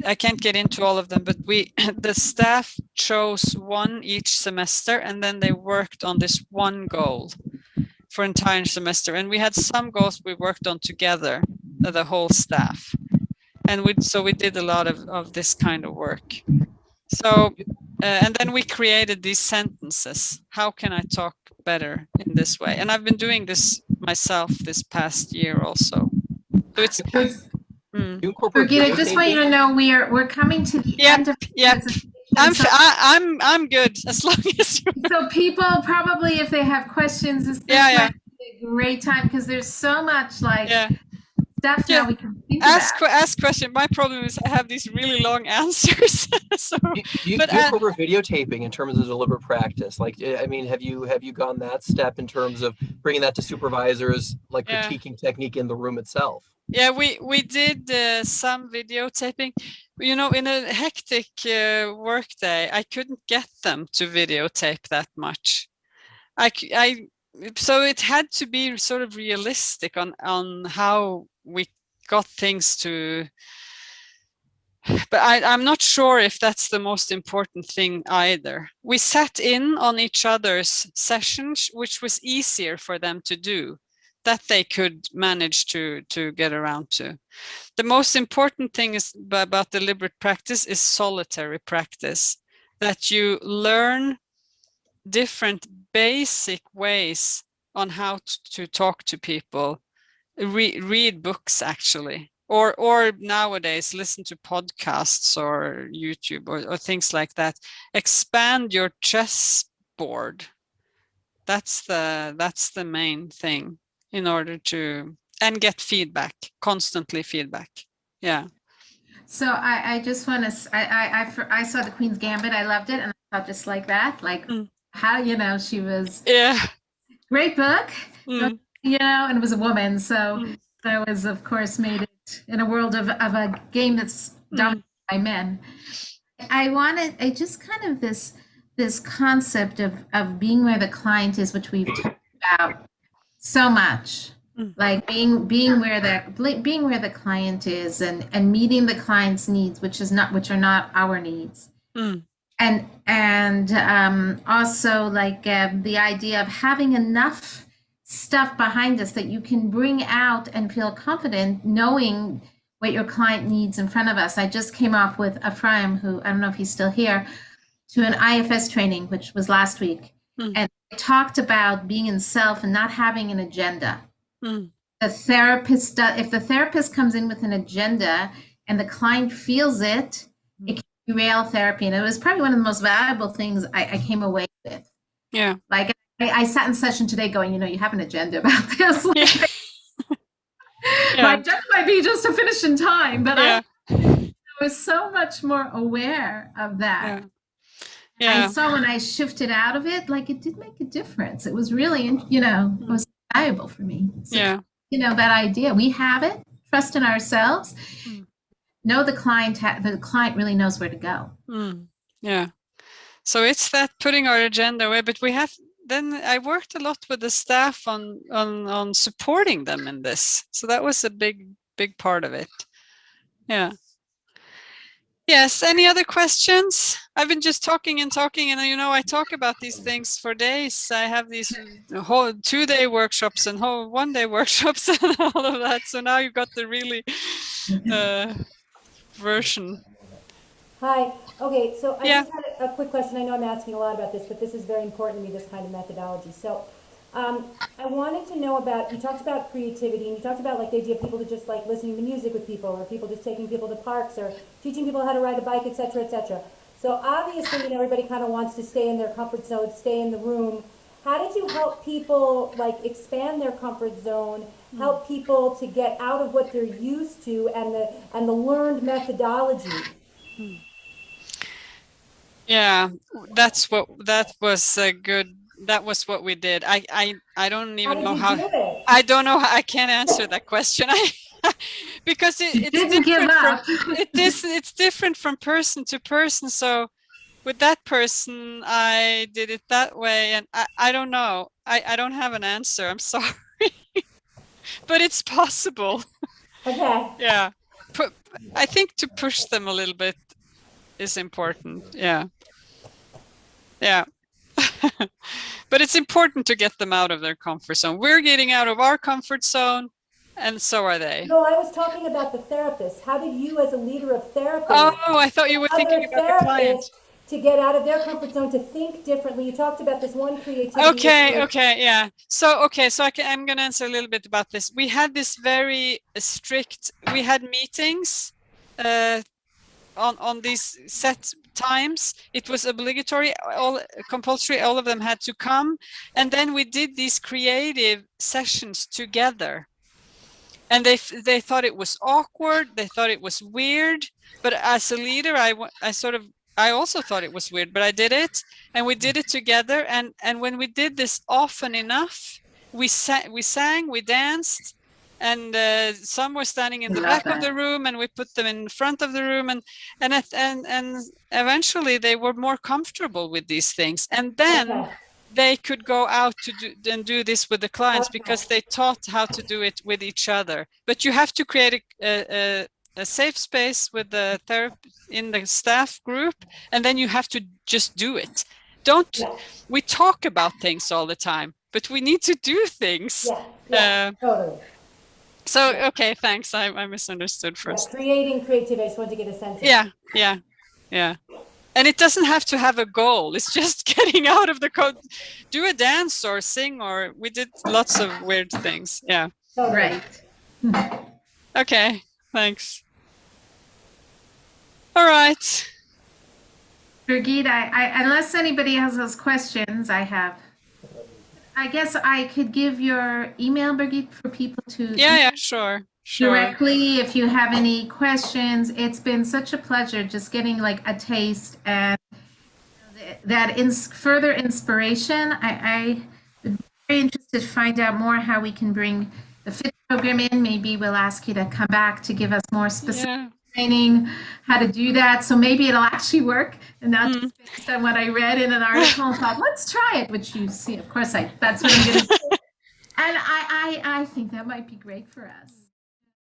I can't get into all of them, but the staff chose one each semester, and then they worked on this one goal for an entire semester. And we had some goals we worked on together, the whole staff. And we did a lot of this kind of work. So, and then we created these sentences. How can I talk better in this way? And I've been doing this myself this past year also. So it's Birgit, I just want you to know we're coming to the end of the presentation. I'm good as long as you. So people probably, if they have questions, this might be a great time, because there's so much stuff now we can think about. Ask question. My problem is I have these really long answers. So, do you incorporate videotaping in terms of deliberate practice? Like, I mean, have you gone that step in terms of bringing that to supervisors, like critiquing technique in the room itself? Yeah, we did some videotaping. You know, in a hectic work day, I couldn't get them to videotape that much. So it had to be sort of realistic on how we got things to but I'm not sure if that's the most important thing either. We sat in on each other's sessions, which was easier for them to do, that they could manage to get around to. The most important thing is about deliberate practice is solitary practice, that you learn different basic ways on how to talk to people. Read books, actually, or nowadays listen to podcasts or YouTube or things like that. Expand your chessboard. That's the main thing in order to, and get feedback, constantly feedback. Yeah. So I just want to, I saw the Queen's Gambit. I loved it. And I thought just like that, like how, she was, great book, and it was a woman. So I was, of course, made it in a world of a game that's dominated by men. I just kind of this concept of being where the client is, which we've talked about so much, like being where the client is and meeting the client's needs, which are not our needs. And also like the idea of having enough stuff behind us that you can bring out and feel confident knowing what your client needs in front of us. I just came off with Ephraim, who I don't know if he's still here, to an IFS training, which was last week. And talked about being in self and not having an agenda. The therapist, if the therapist comes in with an agenda and the client feels it, it can derail therapy. And it was probably one of the most valuable things I came away with. Yeah. Like I sat in session today going, you have an agenda about this. Like, my agenda might be just to finish in time, but I was so much more aware of that. I saw when I shifted out of it, like it did make a difference. It was really, it was valuable for me. So, that idea, we have it, trust in ourselves, know the client really knows where to go. Yeah. So it's that putting our agenda away, but then I worked a lot with the staff on supporting them in this. So that was a big part of it. Yeah. Yes. Any other questions? I've been just talking and I talk about these things for days. I have these whole 2-day workshops and whole 1-day workshops and all of that. So now you've got the really version. Hi. Okay, so I just had a quick question. I know I'm asking a lot about this, but this is very important to me, this kind of methodology. So I wanted to know about, you talked about creativity, and you talked about like the idea of people to just like listening to music with people, or people just taking people to parks, or teaching people how to ride a bike, etc., etc. So obviously, everybody kind of wants to stay in their comfort zone, stay in the room. How did you help people like expand their comfort zone, help people to get out of what they're used to and the learned methodology? Yeah, that was what we did. I don't even know how. I don't know. I can't answer that question. Because it's different from person to person. So with that person, I did it that way, and I don't know. I don't have an answer. I'm sorry, but it's possible. Okay. Yeah, I think to push them a little bit is important. Yeah. But it's important to get them out of their comfort zone. We're getting out of our comfort zone, and so are they. No, I was talking about the therapist. How did you, as a leader of therapists, I thought you were thinking about the client, to get out of their comfort zone, to think differently? You talked about this one creativity. Yeah. So I'm going to answer a little bit about this. We had this very strict. We had meetings on these set times. It was obligatory, compulsory. All of them had to come, and then we did these creative sessions together. And they thought it was awkward. They thought it was weird. But as a leader, I also thought it was weird. But I did it, and we did it together. And when we did this often enough, we sang, we danced, and some were standing in the back of the room, and we put them in front of the room, and eventually they were more comfortable with these things. And then they could go out to do this with the clients, because they taught how to do it with each other. But you have to create a a safe space with the therapy in the staff group, and then you have to just do it. We talk about things all the time, but we need to do things. Totally. So, okay, thanks. I misunderstood first. Creating creativity. I just wanted to get a sense of Yeah. And it doesn't have to have a goal. It's just getting out of the code. Do a dance or sing, or we did lots of weird things. Yeah. Right. Okay, thanks. All right. Birgit, I unless anybody else has questions, I guess I could give your email, Birgit, for people to yeah, sure. Directly if you have any questions. It's been such a pleasure just getting like a taste and that further inspiration. I would be very interested to find out more how we can bring the FIT program in. Maybe we'll ask you to come back to give us more specific training how to do that. So maybe it'll actually work and not just based on what I read in an article and thought, let's try it, which you see, of course, that's what I'm going to do. And I think that might be great for us.